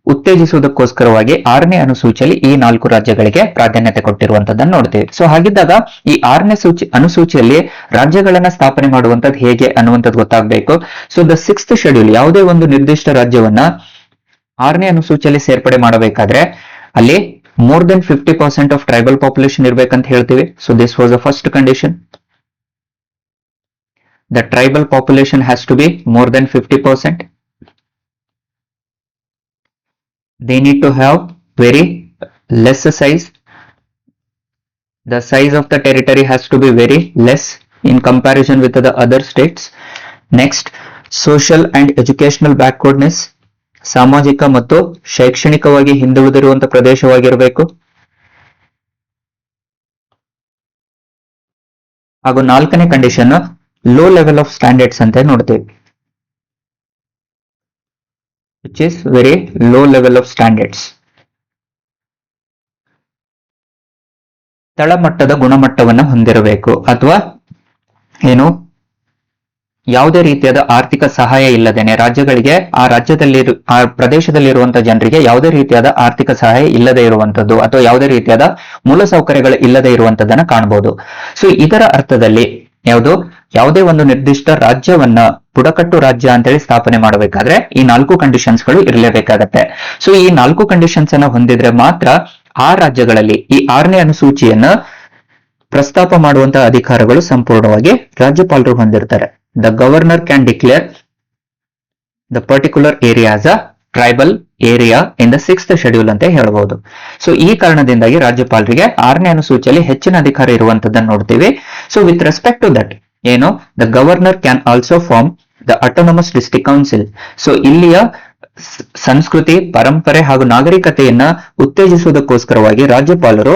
ಉತ್ತೇಜಿಸುವುದಕ್ಕೋಸ್ಕರವಾಗಿ 6ನೇ ಅನುಸೂಚಿಯಲ್ಲಿ ಈ 4 ರಾಜ್ಯಗಳಿಗೆ ಪ್ರಾಧಾನ್ಯತೆ ಕೊಟ್ಟಿರುವಂತದ್ದನ್ನು ನೋಡ್ತೀವಿ. So ಹಾಗಿದ್ದಾಗ ಈ 6ನೇ ಅನುಸೂಚಿಯಲ್ಲಿ ರಾಜ್ಯಗಳನ್ನ ಸ್ಥಾಪನೆ ಮಾಡುವಂತದ್ದು ಹೇಗೆ ಅನ್ನುವಂಥದ್ದು ಗೊತ್ತಾಗಬೇಕು. ಸೊ ದ 6th ಶೆಡ್ಯೂಲ್ ಯಾವುದೇ ಒಂದು ನಿರ್ದಿಷ್ಟ ರಾಜ್ಯವನ್ನ 6ನೇ ಅನುಸೂಚಿಯಲ್ಲಿ ಸೇರ್ಪಡೆ ಮಾಡಬೇಕಾದ್ರೆ ಅಲ್ಲಿ more than 50% of tribal population ಇರ್ಬೇಕಂತ ಹೇಳ್ತೀವಿ. So this was the first condition. The tribal population has to be more than 50%. They need to have very less size. The size of the territory has to be very less in comparison with the other states. Next, social and educational backwardness, ಸಾಮಾಜಿಕ ಮತ್ತು ಶೈಕ್ಷಣಿಕವಾಗಿ ಹಿಂದುಳಿದಿರುವಂತಹ ಪ್ರದೇಶವಾಗಿರಬೇಕು. ಹಾಗೂ 4ನೇ condition low level of standards ಅಂತ ನೋಡ್ತೀವಿ, which is very low level of standards. ತಳಮಟ್ಟದ ಗುಣಮಟ್ಟವನ್ನು ಹೊಂದಿರಬೇಕು ಅಥವಾ ಯಾವುದೇ ರೀತಿಯಾದ ಆರ್ಥಿಕ ಸಹಾಯ ಇಲ್ಲದೇನೆ ರಾಜ್ಯಗಳಿಗೆ ಆ ಪ್ರದೇಶದಲ್ಲಿರುವಂತಹ ಜನರಿಗೆ ಯಾವುದೇ ರೀತಿಯಾದ ಆರ್ಥಿಕ ಸಹಾಯ ಇಲ್ಲದೆ ಇರುವಂತದ್ದು ಅಥವಾ ಯಾವುದೇ ರೀತಿಯಾದ ಮೂಲಸೌಕರ್ಯಗಳು ಇಲ್ಲದೆ ಇರುವಂತದ್ದನ್ನ ಕಾಣಬಹುದು. ಸೊ ಇದರ ಅರ್ಥದಲ್ಲಿ ಯಾವುದೇ ಒಂದು ನಿರ್ದಿಷ್ಟ ರಾಜ್ಯವನ್ನ ಬುಡಕಟ್ಟು ರಾಜ್ಯ ಅಂತೇಳಿ ಸ್ಥಾಪನೆ ಮಾಡಬೇಕಾದ್ರೆ ಈ 4 ಕಂಡೀಷನ್ಸ್ ಗಳು ಇರಲೇಬೇಕಾಗತ್ತೆ. ಸೊ ಈ 4 ಕಂಡೀಷನ್ಸ್ ಅನ್ನ ಹೊಂದಿದ್ರೆ ಮಾತ್ರ ಆ ರಾಜ್ಯಗಳಲ್ಲಿ ಈ 6ನೇ ಅನುಸೂಚಿಯನ್ನ ಪ್ರಸ್ತಾಪ ಮಾಡುವಂತಹ ಅಧಿಕಾರಗಳು ಸಂಪೂರ್ಣವಾಗಿ ರಾಜ್ಯಪಾಲರು ಹೊಂದಿರ್ತಾರೆ. The governor can declare the particular area as a tribal area in the 6th schedule ಅಂತ ಹೇಳಬಹುದು. ಸೊ ಈ ಕಾರಣದಿಂದಾಗಿ ರಾಜ್ಯಪಾಲರಿಗೆ 6ನೇ ಅನುಸೂಚಿಯಲ್ಲಿ ಹೆಚ್ಚಿನ ಅಧಿಕಾರ ಇರುವಂತದ್ದನ್ನು ನೋಡ್ತೀವಿ. So with respect to that the governor can also form the autonomous district council. So ಇಲ್ಲಿಯ ಸಂಸ್ಕೃತಿ, ಪರಂಪರೆ ಹಾಗೂ ನಾಗರಿಕತೆಯನ್ನ ಉತ್ತೇಜಿಸುವುದಕ್ಕೋಸ್ಕರವಾಗಿ ರಾಜ್ಯಪಾಲರು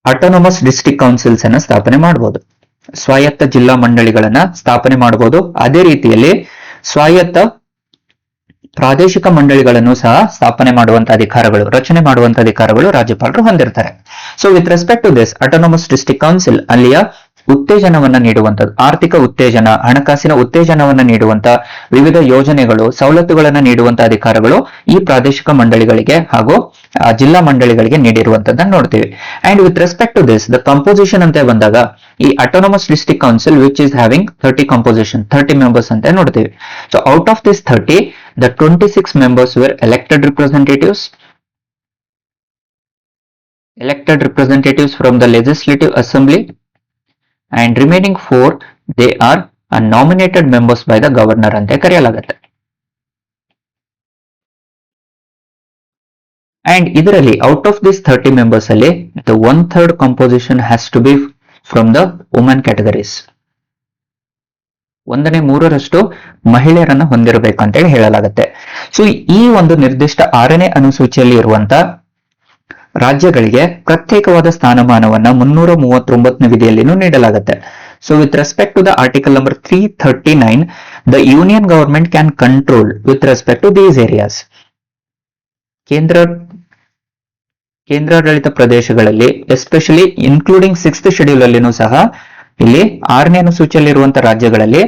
ಅಟೋನಮಸ್ ಡಿಸ್ಟ್ರಿಕ್ಟ್ ಕೌನ್ಸಿಲ್ಸ್ ಅನ್ನ ಸ್ಥಾಪನೆ ಮಾಡಬಹುದು. ಸ್ವಾಯತ್ತ ಜಿಲ್ಲಾ ಮಂಡಳಿಗಳನ್ನ ಸ್ಥಾಪನೆ ಮಾಡಬಹುದು. ಅದೇ ರೀತಿಯಲ್ಲಿ ಸ್ವಾಯತ್ತ ಪ್ರಾದೇಶಿಕ ಮಂಡಳಿಗಳನ್ನು ಸಹ ಸ್ಥಾಪನೆ ಮಾಡುವಂತಹ ಅಧಿಕಾರಗಳು, ರಚನೆ ಮಾಡುವಂತಹ ಅಧಿಕಾರಗಳು ರಾಜ್ಯಪಾಲರು ಹೊಂದಿರ್ತಾರೆ. So with respect to this autonomous district council ಅಲ್ಲಿಯ ಉತ್ತೇಜನವನ್ನ ನೀಡುವಂಥದ್ದು, ಆರ್ಥಿಕ ಉತ್ತೇಜನ, ಹಣಕಾಸಿನ ಉತ್ತೇಜನವನ್ನ ನೀಡುವಂತ ವಿವಿಧ ಯೋಜನೆಗಳು, ಸವಲತ್ತುಗಳನ್ನ ನೀಡುವಂತ ಅಧಿಕಾರಗಳು ಈ ಪ್ರಾದೇಶಿಕ ಮಂಡಳಿಗಳಿಗೆ ಹಾಗೂ ಜಿಲ್ಲಾ ಮಂಡಳಿಗಳಿಗೆ ನೀಡಿರುವಂತದ್ದನ್ನು ನೋಡ್ತೀವಿ. And with respect to this the composition ಅಂತ ಬಂದಾಗ ಈ autonomous district council which is having 30 composition, 30 members ಅಂತ ನೋಡ್ತೀವಿ. So out of this 30 the 26 members were elected representatives from the legislative assembly, and remaining 4 they are nominated members by the governor ಅಂತ ಕರೆಯಲಾಗುತ್ತೆ. and ಇದರಲ್ಲಿ out of this 30 members ಅಲ್ಲಿ the 1/3 composition has to be from the women categories. 1/3 ಮಹಿಳೆಯರನ್ನ ಹೊಂದಿರಬೇಕು ಅಂತ ಹೇಳಲಾಗುತ್ತೆ. So ಈ ಒಂದು ನಿರ್ದಿಷ್ಟ 6ನೇ ಅನುಸೂಚಿಯಲ್ಲಿ ಇರುವಂತ ರಾಜ್ಯಗಳಿಗೆ ಪ್ರತ್ಯೇಕವಾದ ಸ್ಥಾನಮಾನವನ್ನ 339ನೇ ವಿಧಿಯಲ್ಲಿನೂ ನೀಡಲಾಗುತ್ತೆ. So with respect to the article number 339 the union government can control with respect to these areas. ಕೇಂದ್ರಾಡಳಿತ ಪ್ರದೇಶಗಳಲ್ಲಿ ಎಸ್ಪೆಷಲಿ ಇನ್ಕ್ಲೂಡಿಂಗ್ 6th ಶೆಡ್ಯೂಲ್ ಅಲ್ಲಿನೂ ಸಹ ಇಲ್ಲಿ 6ನೇ ಅನುಸೂಚಿಯಲ್ಲಿ ಇರುವಂತಹ ರಾಜ್ಯಗಳಲ್ಲಿ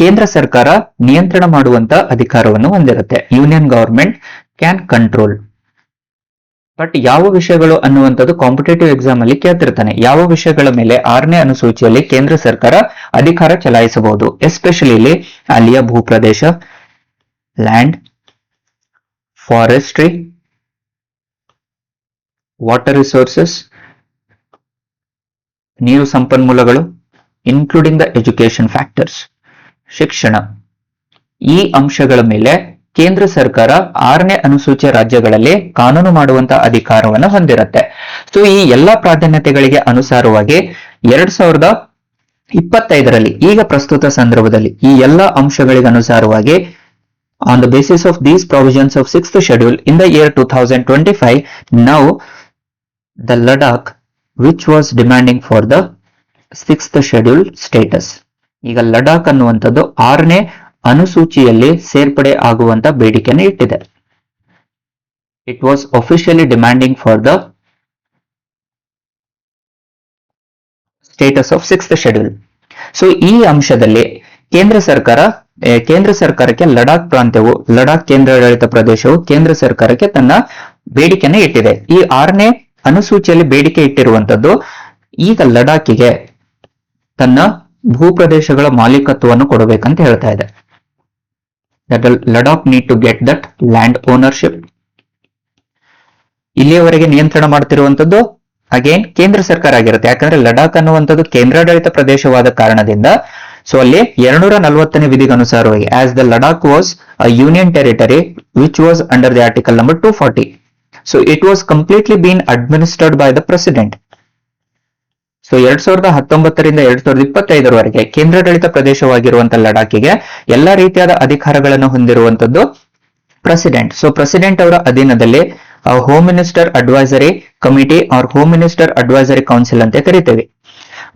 ಕೇಂದ್ರ ಸರ್ಕಾರ ನಿಯಂತ್ರಣ ಮಾಡುವಂತ ಅಧಿಕಾರವನ್ನು ಹೊಂದಿರುತ್ತೆ. Union government can control. But ಯಾವ ವಿಷಯಗಳು ಅನ್ನುವಂಥದ್ದು ಕಾಂಪಿಟೇಟಿವ್ ಎಕ್ಸಾಮ್ ಅಲ್ಲಿ ಕೇಳ್ತಿರ್ತಾನೆ. ಯಾವ ವಿಷಯಗಳ ಮೇಲೆ 6ನೇ ಅನುಸೂಚಿಯಲ್ಲಿ ಕೇಂದ್ರ ಸರ್ಕಾರ ಅಧಿಕಾರ ಚಲಾಯಿಸಬಹುದು? ಎಸ್ಪೆಷಲಿ ಇಲ್ಲಿ ಅಲ್ಲಿಯ ಭೂಪ್ರದೇಶ, ಲ್ಯಾಂಡ್, ಫಾರೆಸ್ಟ್ರಿ, ವಾಟರ್ ರಿಸೋರ್ಸಸ್, ನೀರು ಸಂಪನ್ಮೂಲಗಳು, ಇನ್ಕ್ಲೂಡಿಂಗ್ ದ ಎಜುಕೇಶನ್ ಫ್ಯಾಕ್ಟರ್ಸ್, ಶಿಕ್ಷಣ, ಈ ಅಂಶಗಳ ಮೇಲೆ ಕೇಂದ್ರ ಸರ್ಕಾರ 6ನೇ ಅನುಸೂಚಿಯ ರಾಜ್ಯಗಳಲ್ಲಿ ಕಾನೂನು ಮಾಡುವಂತ ಅಧಿಕಾರವನ್ನು ಹೊಂದಿರುತ್ತೆ. ಸೊ ಈ ಎಲ್ಲಾ ಪ್ರಾಧಾನ್ಯತೆಗಳಿಗೆ ಅನುಸಾರವಾಗಿ 2025ರಲ್ಲಿ ಈಗ ಪ್ರಸ್ತುತ ಸಂದರ್ಭದಲ್ಲಿ ಈ ಎಲ್ಲಾ ಅಂಶಗಳಿಗೆ ಅನುಸಾರವಾಗಿ on the basis of these provisions of 6th schedule in the year 2025, now the Ladakh which was demanding for the 6th schedule status, ಈಗ ಲಡಾಖ್ ಅನ್ನುವಂಥದ್ದು 6ನೇ ಅನುಸೂಚಿಯಲ್ಲಿ ಸೇರ್ಪಡೆ ಆಗುವಂತ ಬೇಡಿಕೆಯನ್ನು ಇಟ್ಟಿದೆ. It was officially demanding for the status of 6th schedule. So ಈ ಅಂಶದಲ್ಲಿ ಕೇಂದ್ರ ಸರ್ಕಾರಕ್ಕೆ ಲಡಾಖ್ ಪ್ರಾಂತ್ಯವು, ಲಡಾಖ್ ಕೇಂದ್ರಾಡಳಿತ ಪ್ರದೇಶವು ಕೇಂದ್ರ ಸರ್ಕಾರಕ್ಕೆ ತನ್ನ ಬೇಡಿಕೆಯನ್ನು ಇಟ್ಟಿದೆ. ಈ 6ನೇ ಅನುಸೂಚಿಯಲ್ಲಿ ಬೇಡಿಕೆ ಇಟ್ಟಿರುವಂತದ್ದು ಈಗ ಲಡಾಖಿಗೆ ತನ್ನ ಭೂಪ್ರದೇಶಗಳ ಮಾಲೀಕತ್ವವನ್ನು ಕೊಡಬೇಕಂತ ಹೇಳ್ತಾ ಇದೆ. Ladakh need to get that land ownership. ಇಲ್ಲಿಯವರೆಗೆ ನಿಯಂತ್ರಣ ಮಾಡ್ತಿರುವಂತದ್ದು ಅಗೇನ್ ಕೇಂದ್ರ ಸರ್ಕಾರ ಆಗಿರುತ್ತೆ. ಯಾಕಂದ್ರೆ ಲಡಾಖ್ ಅನ್ನುವಂಥದ್ದು ಕೇಂದ್ರಾಡಳಿತ ಪ್ರದೇಶವಾದ ಕಾರಣದಿಂದ ಸೊ ಅಲ್ಲಿ 240ನೇ ವಿಧಿಗೆ ಅನುಸಾರವಾಗಿ as the Ladakh was a union territory which was under the article number 240. So it was completely been administered by the president. So 2019ರಿಂದ 2025ರವರೆಗೆ ಕೇಂದ್ರಾಡಳಿತ ಪ್ರದೇಶವಾಗಿರುವಂತಹ ಲಡಾಖಿಗೆ ಎಲ್ಲಾ ರೀತಿಯಾದ ಅಧಿಕಾರಗಳನ್ನು ಹೊಂದಿರುವಂತದ್ದು ಪ್ರೆಸಿಡೆಂಟ್. ಸೊ ಪ್ರೆಸಿಡೆಂಟ್ ಅವರ ಅಧೀನದಲ್ಲಿ home minister advisory committee or home minister advisory council ಅಂತ ಕರಿತೇವೆ.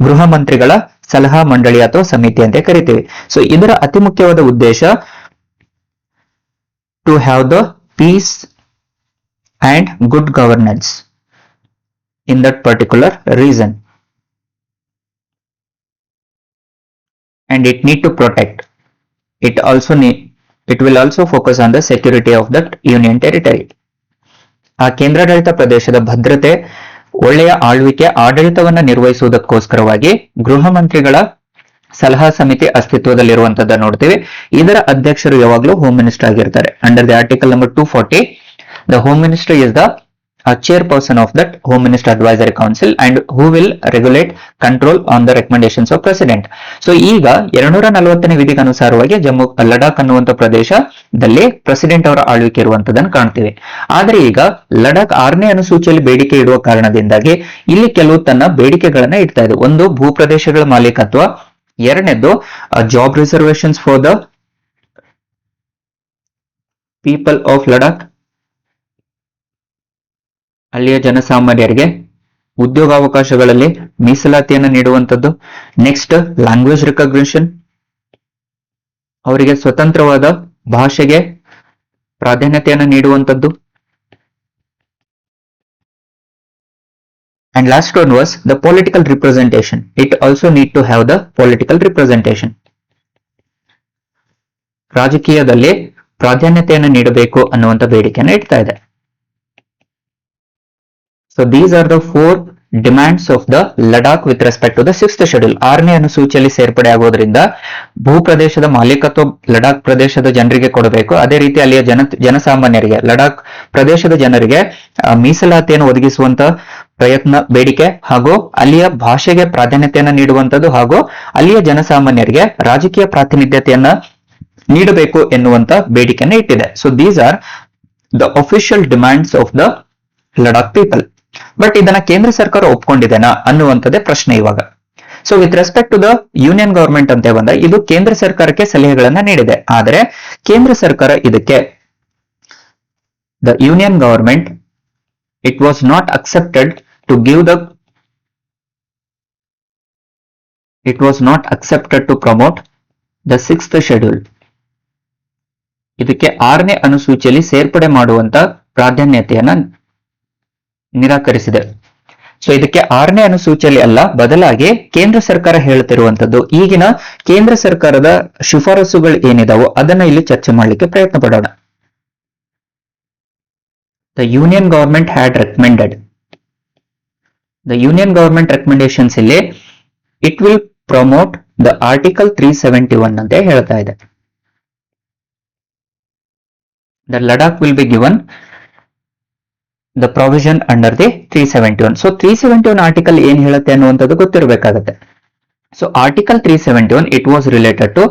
ಗೃಹ ಮಂತ್ರಿಗಳ ಸಲಹಾ ಮಂಡಳಿ ಅಥವಾ ಸಮಿತಿ ಅಂತ ಕರಿತೀವಿ. ಸೊ ಇದರ ಅತಿ ಮುಖ್ಯವಾದ ಉದ್ದೇಶ to have the peace and good governance in that particular reason and it need to protect it also it will also focus on the security of that union territory. ಆ ಕೇಂದ್ರಾಡಳಿತ ಪ್ರದೇಶದ ಭದ್ರತೆ, ಒಳ್ಳೆಯ ಆಳ್ವಿಕೆ, ಆಡಳಿತವನ್ನ ನಿರ್ವಹಿಸುವುದಕ್ಕೋಸ್ಕರವಾಗಿ ಗೃಹ ಮಂತ್ರಿಗಳ ಸಲಹಾ ಸಮಿತಿ ಅಸ್ತಿತ್ವದಲ್ಲಿರುವಂತದ್ದನ್ನು ನೋಡ್ತೀವಿ. ಇದರ ಅಧ್ಯಕ್ಷರು ಯಾವಾಗಲೂ ಹೋಮ್ ಮಿನಿಸ್ಟರ್ ಆಗಿರ್ತಾರೆ. Under the article number 240 the home minister is the chairperson of that home minister advisory council and who will regulate control on the recommendations of president. So ಈಗ 240ನೇ ವಿಧಿಗೆ ಅನುಸಾರವಾಗಿ ಜಮ್ಮು ಲಡಾಖ್ ಅನ್ನುವಂತ ಪ್ರದೇಶದಲ್ಲಿ ಪ್ರೆಸಿಡೆಂಟ್ ಅವರ ಆಳ್ವಿಕೆ ಇರುವಂತದನ್ನು ಕಾಣ್ತೀವಿ. ಆದ್ರೆ ಈಗ ಲಡಾಖ್ 6ನೇ ಅನುಸೂಚಿಯಲ್ಲಿ ಬೇಡಿಕೆ ಇಡುವ ಕಾರಣದಿಂದಾಗಿ ಇಲ್ಲಿ ಕೆಲವು ತನ್ನ ಬೇಡಿಕೆಗಳನ್ನ ಇಡ್ತಾ ಇದೆ. ಒಂದು, ಭೂಪ್ರದೇಶಗಳ ಮಾಲೀಕತ್ವ. ಎರಡನೇದು, job reservations for the people of Ladakh, ಅಲ್ಲಿಯ ಜನಸಾಮಾನ್ಯರಿಗೆ ಉದ್ಯೋಗಾವಕಾಶಗಳಲ್ಲಿ ಮೀಸಲಾತಿಯನ್ನು ನೀಡುವಂಥದ್ದು. ನೆಕ್ಸ್ಟ್, ಲ್ಯಾಂಗ್ವೇಜ್ ರಿಕಗ್ನಿಷನ್, ಅವರಿಗೆ ಸ್ವತಂತ್ರವಾದ ಭಾಷೆಗೆ ಪ್ರಾಧಾನ್ಯತೆಯನ್ನು ನೀಡುವಂಥದ್ದು. And last one was the political representation. It also need to have the political representation. ರಾಜಕೀಯದಲ್ಲಿ ಪ್ರಾಧಾನ್ಯತೆಯನ್ನು ನೀಡಬೇಕು ಅನ್ನುವಂಥ ಬೇಡಿಕೆಯನ್ನು ಇಡ್ತಾ ಇದೆ. So these are the 4 demands of the Ladakh with respect to the 6th schedule. 6ನೇ ಅನುಸೂಚಿಯಲ್ಲಿ ಸೇರ್ಪಡೆ ಆಗೋದ್ರಿಂದ ಭೂಪ್ರದೇಶದ ಮಾಲೀಕತ್ವ ಲಡಾಖ್ ಪ್ರದೇಶದ ಜನರಿಗೆ ಕೊಡಬೇಕು. ಅದೇ ರೀತಿ ಅಲ್ಲಿಯ ಜನಸಾಮಾನ್ಯರಿಗೆ, ಲಡಾಖ್ ಪ್ರದೇಶದ ಜನರಿಗೆ ಮೀಸಲಾತಿಯನ್ನು ಒದಗಿಸುವಂತ ಪ್ರಯತ್ನ, ಬೇಡಿಕೆ, ಹಾಗೂ ಅಲ್ಲಿಯ ಭಾಷೆಗೆ ಪ್ರಾಧಾನ್ಯತೆಯನ್ನು ನೀಡುವಂತದ್ದು, ಹಾಗೂ ಅಲ್ಲಿಯ ಜನಸಾಮಾನ್ಯರಿಗೆ ರಾಜಕೀಯ ಪ್ರಾತಿನಿಧ್ಯತೆಯನ್ನ ನೀಡಬೇಕು ಎನ್ನುವಂತ ಬೇಡಿಕೆಯನ್ನು ಇಟ್ಟಿದೆ. So these are the official demands of the Ladakh people. But ಇದನ್ನ ಕೇಂದ್ರ ಸರ್ಕಾರ ಒಪ್ಕೊಂಡಿದೆನಾ ಅನ್ನುವಂಥದ್ದೇ ಪ್ರಶ್ನೆ ಇವಾಗ. So with respect to the union government ಅಂತ ಬಂದ, ಇದು ಕೇಂದ್ರ ಸರ್ಕಾರಕ್ಕೆ ಸಲಹೆಗಳನ್ನ ನೀಡಿದೆ. ಆದರೆ ಕೇಂದ್ರ ಸರ್ಕಾರ ಇದಕ್ಕೆ, the union government, it was not accepted to give the, it was not accepted to promote the 6th schedule. ಇದಕ್ಕೆ 6ನೇ ಅನುಸೂಚಿಯಲ್ಲಿ ಸೇರ್ಪಡೆ ಮಾಡುವಂತ ಪ್ರಾಧಾನ್ಯತೆಯನ್ನ ನಿರಾಕರಿಸಿದೆ. ಸೊ ಇದಕ್ಕೆ 6ನೇ ಅನುಸೂಚಿಯಲ್ಲಿ ಅಲ್ಲ, ಬದಲಾಗಿ ಕೇಂದ್ರ ಸರ್ಕಾರ ಹೇಳ್ತಿರುವಂತದ್ದು, ಈಗಿನ ಕೇಂದ್ರ ಸರ್ಕಾರದ ಶಿಫಾರಸುಗಳು ಏನಿದಾವೋ ಅದನ್ನ ಇಲ್ಲಿ ಚರ್ಚೆ ಮಾಡ್ಲಿಕ್ಕೆ ಪ್ರಯತ್ನ ಪಡೋಣ. The union government had recommended, the union government recommendations ಇಲ್ಲಿ it will promote the article 371 ಅಂತ ಹೇಳ್ತಾ ಇದೆ. The Ladakh will be given the provision under the 371. So 371 article ಏನ್ ಹೇಳುತ್ತೆ ಅನ್ನುವಂಥದ್ದು ಗೊತ್ತಿರಬೇಕಾಗತ್ತೆ. So article 371, it was related to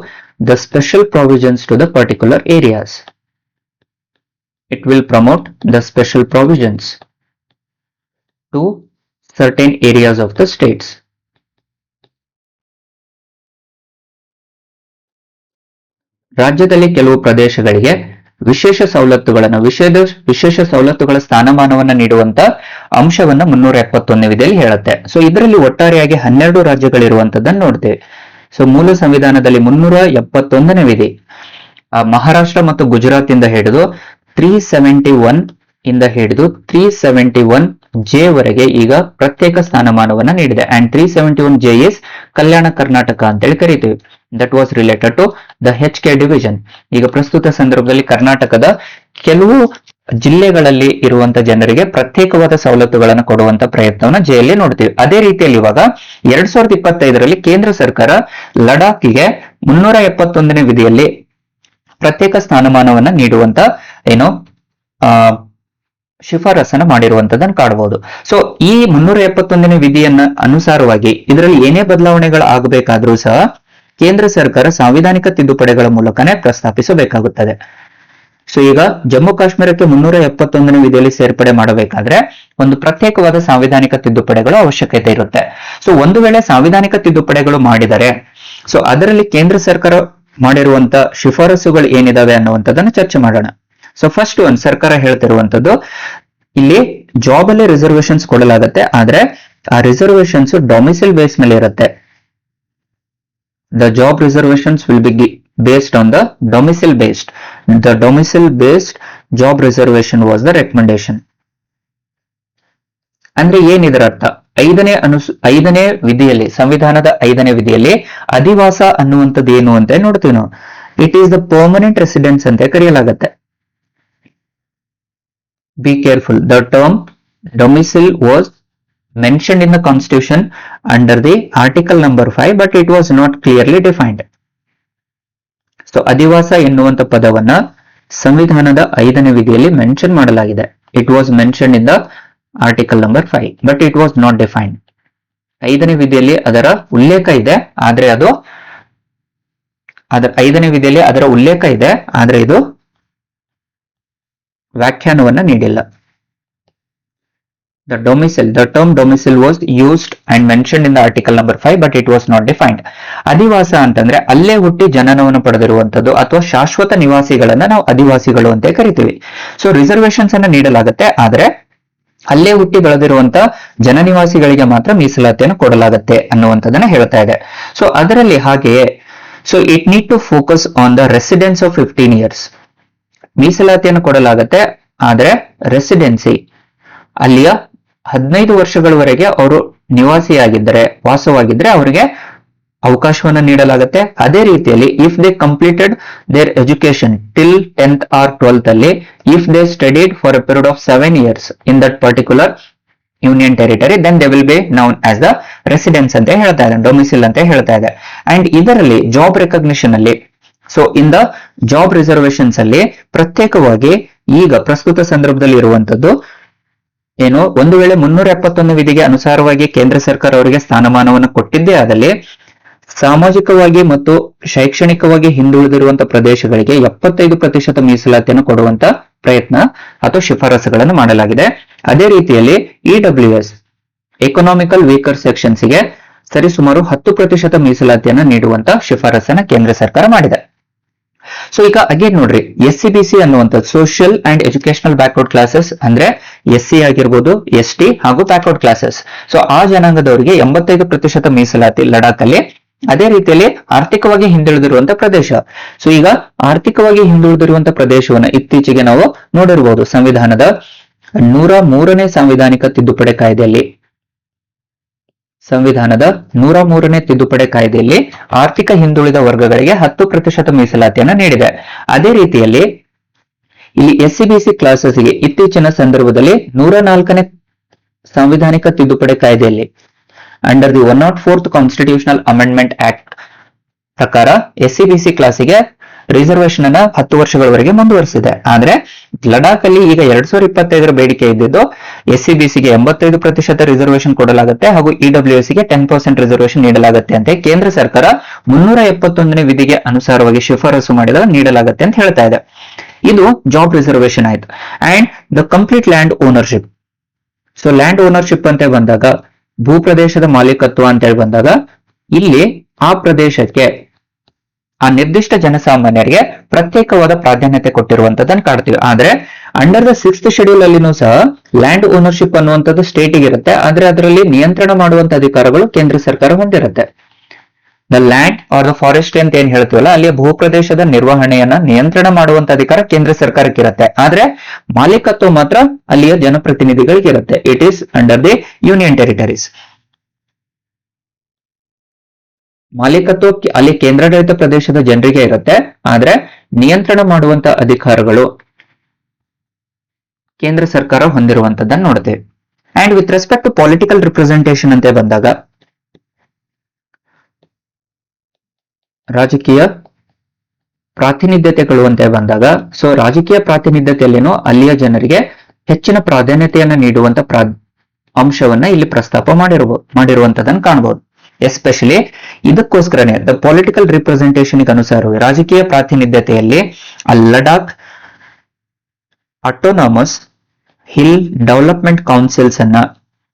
the special provisions to the particular areas. It will promote the special provisions to certain areas of the states. ರಾಜ್ಯದಲ್ಲಿ ಕೆಲವು ಪ್ರದೇಶಗಳಿಗೆ ವಿಶೇಷ ಸವಲತ್ತುಗಳ ಸ್ಥಾನಮಾನವನ್ನ ನೀಡುವಂತ ಅಂಶವನ್ನ 371ನೇ ವಿಧಿಯಲ್ಲಿ ಹೇಳುತ್ತೆ. ಸೊ ಇದರಲ್ಲಿ ಒಟ್ಟಾರೆಯಾಗಿ 12 ರಾಜ್ಯಗಳಿರುವಂತದ್ದನ್ನು ನೋಡ್ತೇವೆ. ಸೊ ಮೂಲ ಸಂವಿಧಾನದಲ್ಲಿ 371ನೇ ವಿಧಿ ಮಹಾರಾಷ್ಟ್ರ ಮತ್ತು ಗುಜರಾತ್ ಇಂದ ಹಿಡಿದು 371 ಇಂದ ಹಿಡಿದು 371 ಜೆ ವರೆಗೆ ಈಗ ಪ್ರತ್ಯೇಕ ಸ್ಥಾನಮಾನವನ್ನ ನೀಡಿದೆ. And 371 J is Kalyana Karnataka ಅಂತೇಳಿ ಕರಿತೀವಿ. That was related to the HK division. ಈಗ ಪ್ರಸ್ತುತ ಸಂದರ್ಭದಲ್ಲಿ ಕರ್ನಾಟಕದ ಕೆಲವು ಜಿಲ್ಲೆಗಳಲ್ಲಿ ಇರುವಂತ ಜನರಿಗೆ ಪ್ರತ್ಯೇಕವಾದ ಸವಲತ್ತುಗಳನ್ನು ಕೊಡುವಂತ ಪ್ರಯತ್ನವನ್ನ ಜೆಯಲ್ಲಿ ನೋಡ್ತೀವಿ. ಅದೇ ರೀತಿಯಲ್ಲಿ ಇವಾಗ 2025ರಲ್ಲಿ ಕೇಂದ್ರ ಸರ್ಕಾರ ಲಡಾಖ್ಗೆ 371ನೇ ವಿಧಿಯಲ್ಲಿ ಪ್ರತ್ಯೇಕ ಸ್ಥಾನಮಾನವನ್ನ ನೀಡುವಂತ ಏನೋ ಶಿಫಾರಸನ್ನ ಮಾಡಿರುವಂತದನ್ನು ಕಾಣಬಹುದು. ಸೊ ಈ 371ನೇ ವಿಧಿಯನ್ನ ಅನುಸಾರವಾಗಿ ಇದರಲ್ಲಿ ಏನೇ ಬದಲಾವಣೆಗಳು ಆಗಬೇಕಾದ್ರೂ ಸಹ ಕೇಂದ್ರ ಸರ್ಕಾರ ಸಾಂವಿಧಾನಿಕ ತಿದ್ದುಪಡಿಗಳ ಮೂಲಕನೇ ಪ್ರಸ್ತಾಪಿಸಬೇಕಾಗುತ್ತದೆ. ಸೊ ಈಗ ಜಮ್ಮು ಕಾಶ್ಮೀರಕ್ಕೆ 371ನೇ ವಿಧಿಯಲ್ಲಿ ಸೇರ್ಪಡೆ ಮಾಡಬೇಕಾದ್ರೆ ಒಂದು ಪ್ರತ್ಯೇಕವಾದ ಸಾಂವಿಧಾನಿಕ ತಿದ್ದುಪಡಿಗಳ ಅವಶ್ಯಕತೆ ಇರುತ್ತೆ. ಸೊ ಒಂದು ವೇಳೆ ಸಾಂವಿಧಾನಿಕ ತಿದ್ದುಪಡಿಗಳು ಮಾಡಿದರೆ ಸೊ ಅದರಲ್ಲಿ ಕೇಂದ್ರ ಸರ್ಕಾರ ಮಾಡಿರುವಂತ ಶಿಫಾರಸುಗಳು ಏನಿದಾವೆ ಅನ್ನುವಂಥದ್ದನ್ನ ಚರ್ಚೆ ಮಾಡೋಣ. ಸೊ ಫಸ್ಟ್ ಒಂದು ಸರ್ಕಾರ ಹೇಳ್ತಿರುವಂತದ್ದು ಇಲ್ಲಿ ಜಾಬ್ ಅಲ್ಲಿ ರಿಸರ್ವೇಶನ್ಸ್ ಕೊಡಲಾಗತ್ತೆ, ಆದ್ರೆ ಆ ರಿಸರ್ವೇಶನ್ಸ್ ಡೊಮಿಸೈಲ್ ಬೇಸ್ ಮೇಲೆ ಇರುತ್ತೆ. The job reservations will be based on the domicile based. The domicile based job reservation was the recommendation. ಅಂದ್ರೆ ಏನಿದರ ಅರ್ಥ? ಐದನೇ ವಿಧಿಯಲ್ಲಿ, ಸಂವಿಧಾನದ 5ನೇ ವಿಧಿಯಲ್ಲಿ ಅಧಿವಾಸ ಅನ್ನುವಂಥದ್ದು ಏನು ಅಂತ ನೋಡ್ತೀವಿ ನಾವು. It is the permanent residence ಅಂತ ಕರೆಯಲಾಗತ್ತೆ. Be careful. The term domicile was mentioned in the constitution under the article number 5, but it was not clearly defined. So ಅಧಿವಾಸ ಎನ್ನುವಂತ ಪದವನ್ನ ಸಂವಿಧಾನದ 5ನೇ ವಿಧಿಯಲ್ಲಿ ಮೆನ್ಷನ್ ಮಾಡಲಾಗಿದೆ. It was mentioned in the article number 5, but it was not defined. 5ನೇ ವಿಧಿಯಲ್ಲಿ ಅದರ ಉಲ್ಲೇಖ ಇದೆ, ಆದ್ರೆ ಅದು 5ನೇ ವಿಧಿಯಲ್ಲಿ ಅದರ ಉಲ್ಲೇಖ ಇದೆ, ಆದ್ರೆ ಇದು ವ್ಯಾಖ್ಯಾನವನ್ನ ನೀಡಿಲ್ಲ. The term domicile was used and mentioned in the article number 5, but it was not defined. ಅಧಿವಾಸ ಅಂತಂದ್ರೆ ಅಲ್ಲೇ ಹುಟ್ಟಿ ಜನನವನ್ನು ಪಡೆದಿರುವಂತದ್ದು ಅಥವಾ ಶಾಶ್ವತ ನಿವಾಸಿಗಳನ್ನ ನಾವು ಅಧಿವಾಸಿಗಳು ಅಂತ ಕರಿತೀವಿ. ಸೊ ರಿಸರ್ವೇಶನ್ಸ್ ಅನ್ನ ನೀಡಲಾಗುತ್ತೆ, ಆದ್ರೆ ಅಲ್ಲೇ ಹುಟ್ಟಿ ಬೆಳೆದಿರುವಂತ ಜನನಿವಾಸಿಗಳಿಗೆ ಮಾತ್ರ ಮೀಸಲಾತಿಯನ್ನು ಕೊಡಲಾಗುತ್ತೆ ಅನ್ನುವಂಥದ್ದನ್ನ ಹೇಳ್ತಾ ಇದೆ. ಸೊ ಅದರಲ್ಲಿ ಹಾಗೆಯೇ so it need to focus on the residence of 15 years. ಮೀಸಲಾತಿಯನ್ನು ಕೊಡಲಾಗತ್ತೆ, ಆದ್ರೆ ರೆಸಿಡೆನ್ಸಿ ಅಲ್ಲಿಯ 15 ವರ್ಷಗಳವರೆಗೆ ಅವರು ನಿವಾಸಿಯಾಗಿದ್ದರೆ, ವಾಸವಾಗಿದ್ರೆ ಅವರಿಗೆ ಅವಕಾಶವನ್ನ ನೀಡಲಾಗುತ್ತೆ. ಅದೇ ರೀತಿಯಲ್ಲಿ if they completed their education till 10th or 12th ಅಲ್ಲಿ if they studied for a period of 7 years in that particular union territory, then they will be known as the residence ಅಂತ ಹೇಳ್ತಾ ಇದೆ, ಡೊಮಿಸಿಲ್ ಅಂತ ಹೇಳ್ತಾ ಇದೆ. And ಇದರಲ್ಲಿ job recognition ಅಲ್ಲಿ so in the job reservations ಅಲ್ಲಿ ಪ್ರತ್ಯೇಕವಾಗಿ ಈಗ ಪ್ರಸ್ತುತ ಸಂದರ್ಭದಲ್ಲಿ ಇರುವಂತದ್ದು ಏನು, ಒಂದು ವೇಳೆ 371 ವಿಧಿಗೆ ಅನುಸಾರವಾಗಿ ಕೇಂದ್ರ ಸರ್ಕಾರ ಅವರಿಗೆ ಸ್ಥಾನಮಾನವನ್ನು ಕೊಟ್ಟಿದ್ದೇ ಆದಲ್ಲಿ ಸಾಮಾಜಿಕವಾಗಿ ಮತ್ತು ಶೈಕ್ಷಣಿಕವಾಗಿ ಹಿಂದುಳಿದಿರುವಂತಹ ಪ್ರದೇಶಗಳಿಗೆ 75% ಮೀಸಲಾತಿಯನ್ನು ಕೊಡುವಂತ ಪ್ರಯತ್ನ ಅಥವಾ ಶಿಫಾರಸುಗಳನ್ನು ಮಾಡಲಾಗಿದೆ. ಅದೇ ರೀತಿಯಲ್ಲಿ EWS ಎಕನಾಮಿಕಲ್ ವೀಕರ್ ಸೆಕ್ಷನ್ಸ್ ಗೆ ಸರಿಸುಮಾರು 10% ಮೀಸಲಾತಿಯನ್ನು ನೀಡುವಂತ ಶಿಫಾರಸನ್ನ ಕೇಂದ್ರ ಸರ್ಕಾರ ಮಾಡಿದೆ. ಸೊ ಈಗ ಅಗೇನ್ ನೋಡ್ರಿ, SCBC ಅನ್ನುವಂಥ social and educational backward classes ಅಂದ್ರೆ SC ಆಗಿರ್ಬೋದು, ST ಹಾಗೂ ಬ್ಯಾಕ್ವರ್ಡ್ ಕ್ಲಾಸಸ್. ಸೊ ಆ ಜನಾಂಗದವರಿಗೆ 85% ಮೀಸಲಾತಿ ಲಡಾಖ್ ಅಲ್ಲಿ. ಅದೇ ರೀತಿಯಲ್ಲಿ ಆರ್ಥಿಕವಾಗಿ ಹಿಂದುಳಿದಿರುವಂತಹ ಪ್ರದೇಶ. ಸೊ ಈಗ ಆರ್ಥಿಕವಾಗಿ ಹಿಂದುಳಿದಿರುವಂತಹ ಪ್ರದೇಶವನ್ನ ಇತ್ತೀಚೆಗೆ ನಾವು ನೋಡಿರಬಹುದು ಸಂವಿಧಾನದ 103ನೇ ಸಾಂವಿಧಾನಿಕ ತಿದ್ದುಪಡಿ ಕಾಯ್ದೆಯಲ್ಲಿ. ಸಂವಿಧಾನದ 103ನೇ ತಿದ್ದುಪಡಿ ಕಾಯ್ದೆಯಲ್ಲಿ ಆರ್ಥಿಕ ಹಿಂದುಳಿದ ವರ್ಗಗಳಿಗೆ 10% ಮೀಸಲಾತಿಯನ್ನು ನೀಡಿದೆ. ಅದೇ ರೀತಿಯಲ್ಲಿ ಇಲ್ಲಿ SCBC ಕ್ಲಾಸಸ್ಗೆ ಇತ್ತೀಚಿನ ಸಂದರ್ಭದಲ್ಲಿ 104ನೇ ಸಾಂವಿಧಾನಿಕ ತಿದ್ದುಪಡಿ ಕಾಯ್ದೆಯಲ್ಲಿ under the 104th constitutional amendment act ಪ್ರಕಾರ SCBC ಕ್ಲಾಸಿಗೆ ರಿಸರ್ವೇಶನ್ ಅನ್ನ 10 ವರ್ಷಗಳವರೆಗೆ ಮುಂದುವರಿಸಿದೆ. ಆದ್ರೆ ಲಡಾಖ್ ಅಲ್ಲಿ ಈಗ 2025 ಬೇಡಿಕೆ ಇದ್ದಿದ್ದು SC/BCಗೆ 85% ರಿಸರ್ವೇಶನ್ ಕೊಡಲಾಗುತ್ತೆ ಹಾಗೂ EWS ಗೆ 10% ರಿಸರ್ವೇಶನ್ ನೀಡಲಾಗುತ್ತೆ ಅಂತ ಕೇಂದ್ರ ಸರ್ಕಾರ 371ನೇ ವಿಧಿಗೆ ಅನುಸಾರವಾಗಿ ಶಿಫಾರಸು ಮಾಡಿದಾಗ ನೀಡಲಾಗುತ್ತೆ ಅಂತ ಹೇಳ್ತಾ ಇದೆ. ಇದು ಜಾಬ್ ರಿಸರ್ವೇಶನ್ ಆಯ್ತು. And the complete land ownership. So land ownership ಅಂತ ಬಂದಾಗ ಭೂಪ್ರದೇಶದ ಮಾಲೀಕತ್ವ ಅಂತ ಹೇಳಿ ಬಂದಾಗ ಇಲ್ಲಿ ಆ ಪ್ರದೇಶಕ್ಕೆ ಆ ನಿರ್ದಿಷ್ಟ ಜನಸಾಮಾನ್ಯರಿಗೆ ಪ್ರತ್ಯೇಕವಾದ ಪ್ರಾಧಾನ್ಯತೆ ಕೊಟ್ಟಿರುವಂತದ್ದನ್ನು ಕಾಡ್ತೀವಿ. ಆದ್ರೆ ಅಂಡರ್ ದ 6th ಶೆಡ್ಯೂಲ್ ಅಲ್ಲಿನೂ ಸಹ ಲ್ಯಾಂಡ್ ಓನರ್ಶಿಪ್ ಅನ್ನುವಂಥದ್ದು ಸ್ಟೇಟಿಗೆ ಇರುತ್ತೆ. ಆದ್ರೆ ಅದರಲ್ಲಿ ನಿಯಂತ್ರಣ ಮಾಡುವಂತ ಅಧಿಕಾರಗಳು ಕೇಂದ್ರ ಸರ್ಕಾರ ಹೊಂದಿರುತ್ತೆ. The land are the forest ಅಂತ ಏನ್ ಹೇಳ್ತೀವಲ್ಲ, ಅಲ್ಲಿಯ ಭೂಪ್ರದೇಶದ ನಿರ್ವಹಣೆಯನ್ನ ನಿಯಂತ್ರಣ ಮಾಡುವಂತ ಅಧಿಕಾರ ಕೇಂದ್ರ ಸರ್ಕಾರಕ್ಕೆ ಇರುತ್ತೆ. ಆದ್ರೆ ಮಾಲೀಕತ್ವ ಮಾತ್ರ ಅಲ್ಲಿಯ ಜನಪ್ರತಿನಿಧಿಗಳಿಗೆ ಇರುತ್ತೆ. It is under the union territories. ಮಾಲೀಕತ್ವ ಅಲ್ಲಿ ಕೇಂದ್ರಾಡಳಿತ ಪ್ರದೇಶದ ಜನರಿಗೆ ಇರುತ್ತೆ. ಆದ್ರೆ ನಿಯಂತ್ರಣ ಮಾಡುವಂತ ಅಧಿಕಾರಗಳು ಕೇಂದ್ರ ಸರ್ಕಾರ ಹೊಂದಿರುವಂತದ್ದನ್ನು ನೋಡ್ತೇವೆ. And with respect to political representation ಅಂತ ಬಂದಾಗ ರಾಜಕೀಯ ಪ್ರಾತಿನಿಧ್ಯತೆಗಳು ಅಂತ ಬಂದಾಗ ಸೊ ರಾಜಕೀಯ ಪ್ರಾತಿನಿಧ್ಯತೆಯಲ್ಲಿನೂ ಅಲ್ಲಿಯ ಜನರಿಗೆ ಹೆಚ್ಚಿನ ಪ್ರಾಧಾನ್ಯತೆಯನ್ನ ನೀಡುವಂತ ಅಂಶವನ್ನ ಇಲ್ಲಿ ಪ್ರಸ್ತಾಪ ಮಾಡಿರುವಂತದನ್ನು ಕಾಣಬಹುದು. ಎಸ್ಪೆಷಲಿ ಇದಕ್ಕೋಸ್ಕರನೇ ದ ಪೊಲಿಟಿಕಲ್ ರಿಪ್ರೆಸೆಂಟೇಷನ್ ಅನುಸಾರವಾಗಿ ರಾಜಕೀಯ ಪ್ರಾತಿನಿಧ್ಯತೆಯಲ್ಲಿ Ladakh autonomous hill development councils ಅನ್ನ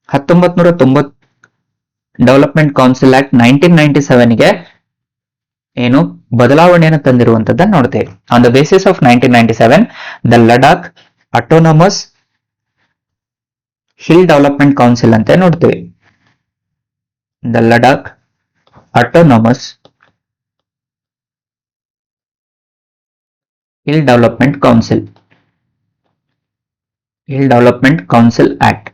1990 ಡೆವಲಪ್ಮೆಂಟ್ ಕೌನ್ಸಿಲ್ ಆಕ್ಟ್ 1997ಗೆ ಏನು ಬದಲಾವಣೆಯನ್ನು ತಂದಿರುವಂತದ್ದನ್ನು ನೋಡ್ತೇವೆ. On the basis of 1997 the Ladakh autonomous hill development council ಅಂತ ನೋಡ್ತೇವೆ. The Ladakh autonomous hill development council act.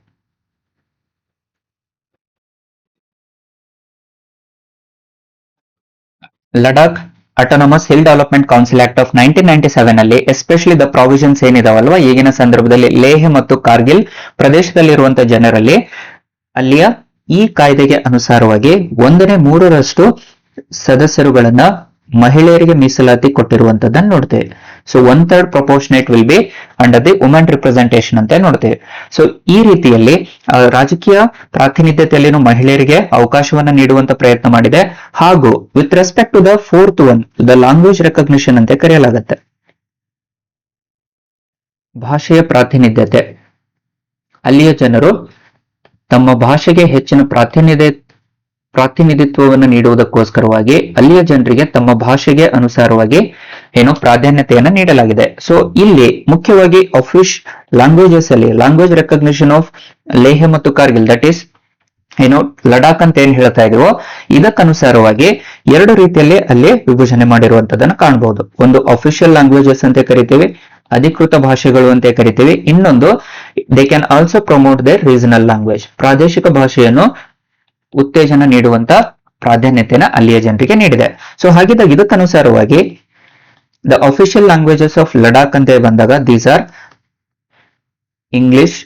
Ladakh autonomous hill development council act of 1997 ಅಲ್ಲಿ ಎಸ್ಪೆಷಲಿ ದ ಪ್ರಾವಿಷನ್ಸ್ ಏನಿದಾವಲ್ವಾ ಈಗಿನ ಸಂದರ್ಭದಲ್ಲಿ ಲೇಹ್ ಮತ್ತು ಕಾರ್ಗಿಲ್ ಪ್ರದೇಶದಲ್ಲಿರುವಂತಹ ಜನರಲ್ಲಿ ಅಲ್ಲಿಯ ಈ ಕಾಯ್ದೆಗೆ ಅನುಸಾರವಾಗಿ 1/3 ಸದಸ್ಯರುಗಳನ್ನ ಮಹಿಳೆಯರಿಗೆ ಮೀಸಲಾತಿ ಕೊಟ್ಟಿರುವಂತದ್ದನ್ನು ನೋಡ್ತೇವೆ. So 1/3 proportionate will be under the women representation ಅಂತ ನೋಡ್ತೇವೆ. ಸೊ ಈ ರೀತಿಯಲ್ಲಿ ರಾಜಕೀಯ ಪ್ರಾತಿನಿಧ್ಯತೆಯಲ್ಲಿನೂ ಮಹಿಳೆಯರಿಗೆ ಅವಕಾಶವನ್ನ ನೀಡುವಂತ ಪ್ರಯತ್ನ ಮಾಡಿದೆ. ಹಾಗೂ with respect to the 4th one the language recognition ಅಂತ ಕರೆಯಲಾಗುತ್ತೆ. ಭಾಷೆಯ ಪ್ರಾತಿನಿಧ್ಯತೆ. ಅಲ್ಲಿಯ ಜನರು ತಮ್ಮ ಭಾಷೆಗೆ ಹೆಚ್ಚಿನ ಪ್ರಾತಿನಿಧಿತ್ವವನ್ನು ನೀಡುವುದಕ್ಕೋಸ್ಕರವಾಗಿ ಅಲ್ಲಿಯ ಜನರಿಗೆ ತಮ್ಮ ಭಾಷೆಗೆ ಅನುಸಾರವಾಗಿ ಪ್ರಾಧಾನ್ಯತೆಯನ್ನು ನೀಡಲಾಗಿದೆ. ಸೊ ಇಲ್ಲಿ ಮುಖ್ಯವಾಗಿ ಲ್ಯಾಂಗ್ವೇಜಸ್ ಅಲ್ಲಿ ಲ್ಯಾಂಗ್ವೇಜ್ ರೆಕಗ್ನಿಷನ್ ಆಫ್ ಲೇಹ್ ಮತ್ತು ಕಾರ್ಗಿಲ್ ದಟ್ ಈಸ್ ಲಡಾಖ್ ಅಂತ ಏನ್ ಹೇಳ್ತಾ ಇದೀವೋ ಇದಕ್ಕನುಸಾರವಾಗಿ 2 ರೀತಿಯಲ್ಲಿ ಅಲ್ಲಿ ವಿಭಜನೆ ಮಾಡಿರುವಂತದನ್ನ ಕಾಣಬಹುದು. ಒಂದು ಅಫಿಷಿಯಲ್ ಲ್ಯಾಂಗ್ವೇಜಸ್ ಅಂತ ಕರಿತೀವಿ, ಅಧಿಕೃತ ಭಾಷೆಗಳು ಅಂತ ಕರಿತೀವಿ. ಇನ್ನೊಂದು they can also promote their regional language, ಪ್ರಾದೇಶಿಕ ಭಾಷೆಯನ್ನು ಉತ್ತೇಜನ ನೀಡುವಂತ ಪ್ರಾಧಾನ್ಯತೆನ ಅಲ್ಲಿಯ ಜನರಿಗೆ ನೀಡಿದೆ. ಸೊ ಹಾಗಿದ್ದಾಗ ಇದಕ್ಕನುಸಾರವಾಗಿ the official languages of Ladakh ಅಂತ ಬಂದಾಗ these are English,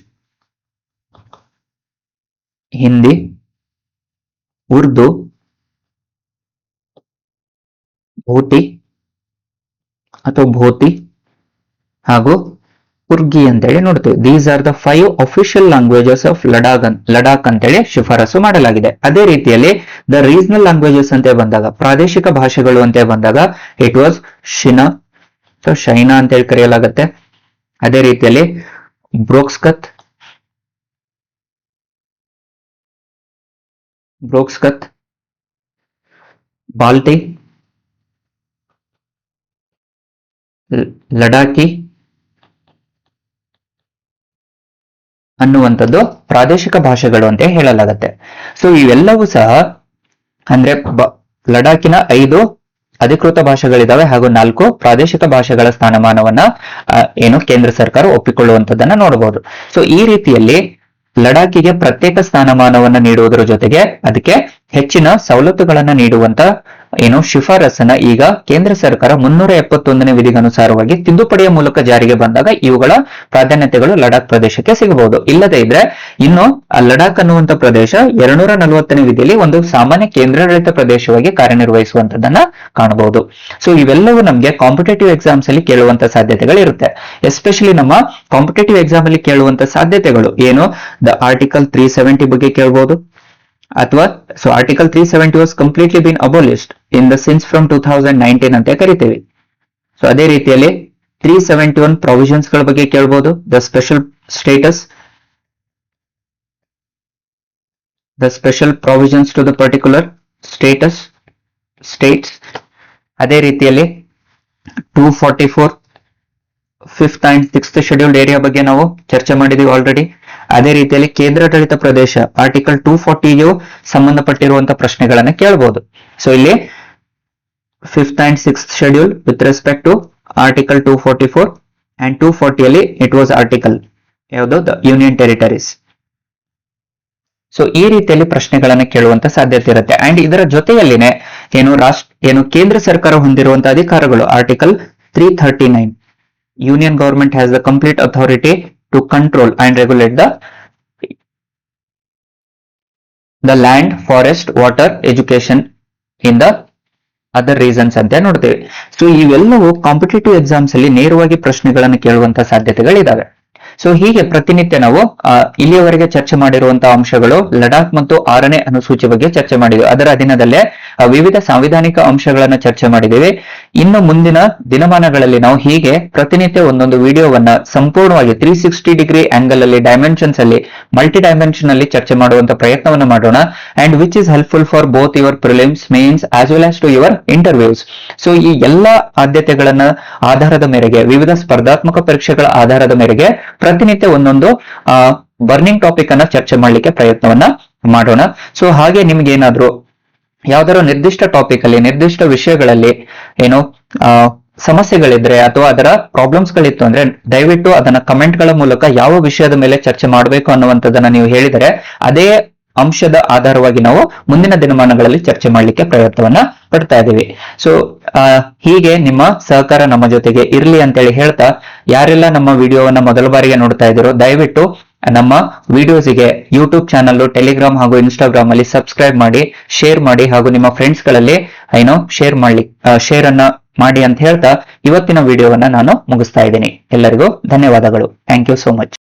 Hindi, Urdu, Bhoti ಹಾಗೂ ಕುರ್ಗಿ ಅಂತೇಳಿ ನೋಡ್ತೇವೆ. These are the 5 official languages of Ladakh ಅಂತೇಳಿ ಶಿಫಾರಸು ಮಾಡಲಾಗಿದೆ. ಅದೇ ರೀತಿಯಲ್ಲಿ ದ ರೀಜನಲ್ ಲ್ಯಾಂಗ್ವೇಜಸ್ ಅಂತ ಬಂದಾಗ ಪ್ರಾದೇಶಿಕ ಭಾಷೆಗಳು ಅಂತ ಬಂದಾಗ ಇಟ್ ವಾಸ್ ಶೈನಾ ಅಂತೇಳಿ ಕರೆಯಲಾಗುತ್ತೆ. ಅದೇ ರೀತಿಯಲ್ಲಿ ಬ್ರೋಕ್ಸ್ಕತ್, ಬಾಲ್ಟಿ, ಲಡಾಖಿ ಅನ್ನುವಂಥದ್ದು ಪ್ರಾದೇಶಿಕ ಭಾಷೆಗಳು ಅಂತ ಹೇಳಲಾಗುತ್ತೆ. ಸೊ ಇವೆಲ್ಲವೂ ಸಹ ಅಂದ್ರೆ ಲಡಾಖಿನ 5 ಅಧಿಕೃತ ಭಾಷೆಗಳಿದಾವೆ ಹಾಗೂ 4 ಪ್ರಾದೇಶಿಕ ಭಾಷೆಗಳ ಸ್ಥಾನಮಾನವನ್ನ ಕೇಂದ್ರ ಸರ್ಕಾರ ಒಪ್ಪಿಕೊಳ್ಳುವಂತದನ್ನ ನೋಡಬಹುದು. ಸೊ ಈ ರೀತಿಯಲ್ಲಿ ಲಡಾಖಿಗೆ ಪ್ರತ್ಯೇಕ ಸ್ಥಾನಮಾನವನ್ನ ನೀಡುವುದರ ಜೊತೆಗೆ ಅದಕ್ಕೆ ಹೆಚ್ಚಿನ ಸವಲತ್ತುಗಳನ್ನ ನೀಡುವಂತ ಶಿಫಾರಸನ್ನ ಈಗ ಕೇಂದ್ರ ಸರ್ಕಾರ 371ನೇ ವಿಧಿಗನುಸಾರವಾಗಿ ತಿದ್ದುಪಡಿಯ ಮೂಲಕ ಜಾರಿಗೆ ಬಂದಾಗ ಇವುಗಳ ಪ್ರಾಧಾನ್ಯತೆಗಳು ಲಡಾಖ್ ಪ್ರದೇಶಕ್ಕೆ ಸಿಗಬಹುದು. ಇಲ್ಲದೆ ಇದ್ರೆ ಇನ್ನು ಲಡಾಖ್ ಅನ್ನುವಂತ ಪ್ರದೇಶ 240ನೇ ವಿಧಿಯಲ್ಲಿ ಒಂದು ಸಾಮಾನ್ಯ ಕೇಂದ್ರಾಡಳಿತ ಪ್ರದೇಶವಾಗಿ ಕಾರ್ಯನಿರ್ವಹಿಸುವಂತದನ್ನ ಕಾಣಬಹುದು. ಸೊ ಇವೆಲ್ಲವೂ ನಮ್ಗೆ ಕಾಂಪಿಟೇಟಿವ್ ಎಕ್ಸಾಮ್ಸ್ ಅಲ್ಲಿ ಕೇಳುವಂತ ಸಾಧ್ಯತೆಗಳು ಇರುತ್ತೆ. ಎಸ್ಪೆಷಲಿ ನಮ್ಮ ಕಾಂಪಿಟೇಟಿವ್ ಎಕ್ಸಾಮ್ ಅಲ್ಲಿ ಕೇಳುವಂತ ಸಾಧ್ಯತೆಗಳು ಏನು, ದ ಆರ್ಟಿಕಲ್ 370 ಬಗ್ಗೆ ಕೇಳಬಹುದು, ಅಥವಾ so article 370 was completely been abolished in the since from 2019 ಅಂತ ಕರಿತೀವಿ. ಸೊ ಅದೇ ರೀತಿಯಲ್ಲಿ 371 ಪ್ರೊವಿಷನ್ಸ್ ಗಳ ಬಗ್ಗೆ ಕೇಳಬಹುದು, the special status, the special provisions to the particular states. ಅದೇ ರೀತಿಯಲ್ಲಿ 244 5th and 6th scheduled area ಬಗ್ಗೆ ನಾವು ಚರ್ಚೆ ಮಾಡಿದೀವಿ ಆಲ್ರೆಡಿ. ಅದೇ ರೀತಿಯಲ್ಲಿ ಕೇಂದ್ರಾಡಳಿತ ಪ್ರದೇಶ ಆರ್ಟಿಕಲ್ 240ಗೆ ಸಂಬಂಧಪಟ್ಟಿರುವಂತಹ ಪ್ರಶ್ನೆಗಳನ್ನ ಕೇಳಬಹುದು. ಸೊ ಇಲ್ಲಿ 5th and 6th schedule with respect to article 244 and 240 ಅಲ್ಲಿ ಇಟ್ ವಾಸ್ ಆರ್ಟಿಕಲ್ ಯಾವುದು, ದ ಯೂನಿಯನ್ ಟೆರಿಟರೀಸ್. ಸೊ ಈ ರೀತಿಯಲ್ಲಿ ಪ್ರಶ್ನೆಗಳನ್ನ ಕೇಳುವಂತ ಸಾಧ್ಯತೆ ಇರುತ್ತೆ. ಅಂಡ್ ಇದರ ಜೊತೆಯಲ್ಲಿನೇ ಕೇಂದ್ರ ಸರ್ಕಾರ ಹೊಂದಿರುವಂತಹ ಅಧಿಕಾರಗಳು article 339, union government has the complete authority to control and regulate the land, forest, water, education in the other reasons ಅಂತ ನೋಡ್ತೇವೆ. ಸೊ ಇವೆಲ್ಲವೂ ಕಾಂಪಿಟೇಟಿವ್ ಎಕ್ಸಾಮ್ಸ್ ಅಲ್ಲಿ ನೇರವಾಗಿ ಪ್ರಶ್ನೆಗಳನ್ನು ಕೇಳುವಂತ ಸಾಧ್ಯತೆಗಳಿದಾವೆ. ಸೊ ಹೀಗೆ ಪ್ರತಿನಿತ್ಯ ನಾವು ಇಲ್ಲಿಯವರೆಗೆ ಚರ್ಚೆ ಮಾಡಿರುವಂತಹ ಅಂಶಗಳು ಲಡಾಖ್ ಮತ್ತು 6ನೇ ಅನುಸೂಚಿ ಬಗ್ಗೆ ಚರ್ಚೆ ಮಾಡಿದ್ವಿ. ಅದರ ಅಧೀನದಲ್ಲೇ ವಿವಿಧ ಸಾಂವಿಧಾನಿಕ ಅಂಶಗಳನ್ನ ಚರ್ಚೆ ಮಾಡಿದ್ದೀವಿ. ಇನ್ನು ಮುಂದಿನ ದಿನಮಾನಗಳಲ್ಲಿ ನಾವು ಹೀಗೆ ಪ್ರತಿನಿತ್ಯ ಒಂದೊಂದು ವಿಡಿಯೋವನ್ನ ಸಂಪೂರ್ಣವಾಗಿ 360 ಡಿಗ್ರಿ ಆಂಗಲ್ ಅಲ್ಲಿ, ಡೈಮೆನ್ಷನ್ಸ್ ಅಲ್ಲಿ, ಮಲ್ಟಿ ಡೈಮೆನ್ಷನ್ ಅಲ್ಲಿ ಚರ್ಚೆ ಮಾಡುವಂತ ಪ್ರಯತ್ನವನ್ನು ಮಾಡೋಣ. And which is helpful for both your prelims, mains as well as to your interviews. So ಈ ಎಲ್ಲಾ ಆದ್ಯತೆಗಳನ್ನ ಆಧಾರದ ಮೇರೆಗೆ, ವಿವಿಧ ಸ್ಪರ್ಧಾತ್ಮಕ ಪರೀಕ್ಷೆಗಳ ಆಧಾರದ ಮೇರೆಗೆ ಪ್ರತಿನಿತ್ಯ ಒಂದೊಂದು ಬರ್ನಿಂಗ್ ಟಾಪಿಕ್ ಅನ್ನ ಚರ್ಚೆ ಮಾಡ್ಲಿಕ್ಕೆ ಪ್ರಯತ್ನವನ್ನ ಮಾಡೋಣ. ಸೊ ಹಾಗೆ ನಿಮ್ಗೆ ಏನಾದ್ರು ಯಾವ್ದಾದ್ರು ನಿರ್ದಿಷ್ಟ ಟಾಪಿಕ್ ಅಲ್ಲಿ, ನಿರ್ದಿಷ್ಟ ವಿಷಯಗಳಲ್ಲಿ ಸಮಸ್ಯೆಗಳಿದ್ರೆ ಅಥವಾ ಅದರ ಪ್ರಾಬ್ಲಮ್ಸ್ ಗಳಿತ್ತು ಅಂದ್ರೆ ದಯವಿಟ್ಟು ಅದನ್ನ ಕಮೆಂಟ್ ಗಳ ಮೂಲಕ ಯಾವ ವಿಷಯದ ಮೇಲೆ ಚರ್ಚೆ ಮಾಡಬೇಕು ಅನ್ನುವಂಥದ್ದನ್ನ ನೀವು ಹೇಳಿದರೆ ಅದೇ ಅಂಶದ ಆಧಾರವಾಗಿ ನಾವು ಮುಂದಿನ ದಿನಮಾನಗಳಲ್ಲಿ ಚರ್ಚೆ ಮಾಡ್ಲಿಕ್ಕೆ ಪ್ರಯತ್ನವನ್ನ ಪಡ್ತಾ ಇದ್ದೀವಿ. ಸೊ ಹೀಗೆ ನಿಮ್ಮ ಸಹಕಾರ ನಮ್ಮ ಜೊತೆಗೆ ಇರ್ಲಿ ಅಂತೇಳಿ ಹೇಳ್ತಾ, ಯಾರೆಲ್ಲ ನಮ್ಮ ವಿಡಿಯೋವನ್ನ ಮೊದಲ ಬಾರಿಗೆ ನೋಡ್ತಾ ಇದ್ದೀರೋ ದಯವಿಟ್ಟು ನಮ್ಮ ವಿಡಿಯೋಸ್ಗೆ ಯೂಟ್ಯೂಬ್ ಚಾನಲ್, ಟೆಲಿಗ್ರಾಮ್ ಹಾಗೂ ಇನ್ಸ್ಟಾಗ್ರಾಮ್ ಅಲ್ಲಿ ಸಬ್ಸ್ಕ್ರೈಬ್ ಮಾಡಿ, ಶೇರ್ ಮಾಡಿ ಹಾಗೂ ನಿಮ್ಮ ಫ್ರೆಂಡ್ಸ್ ಗಳಲ್ಲಿ ಶೇರ್ ಅನ್ನ ಮಾಡಿ ಅಂತ ಹೇಳ್ತಾ ಇವತ್ತಿನ ವಿಡಿಯೋವನ್ನ ನಾನು ಮುಗಿಸ್ತಾ ಇದ್ದೀನಿ. ಎಲ್ಲರಿಗೂ ಧನ್ಯವಾದಗಳು. Thank you so much.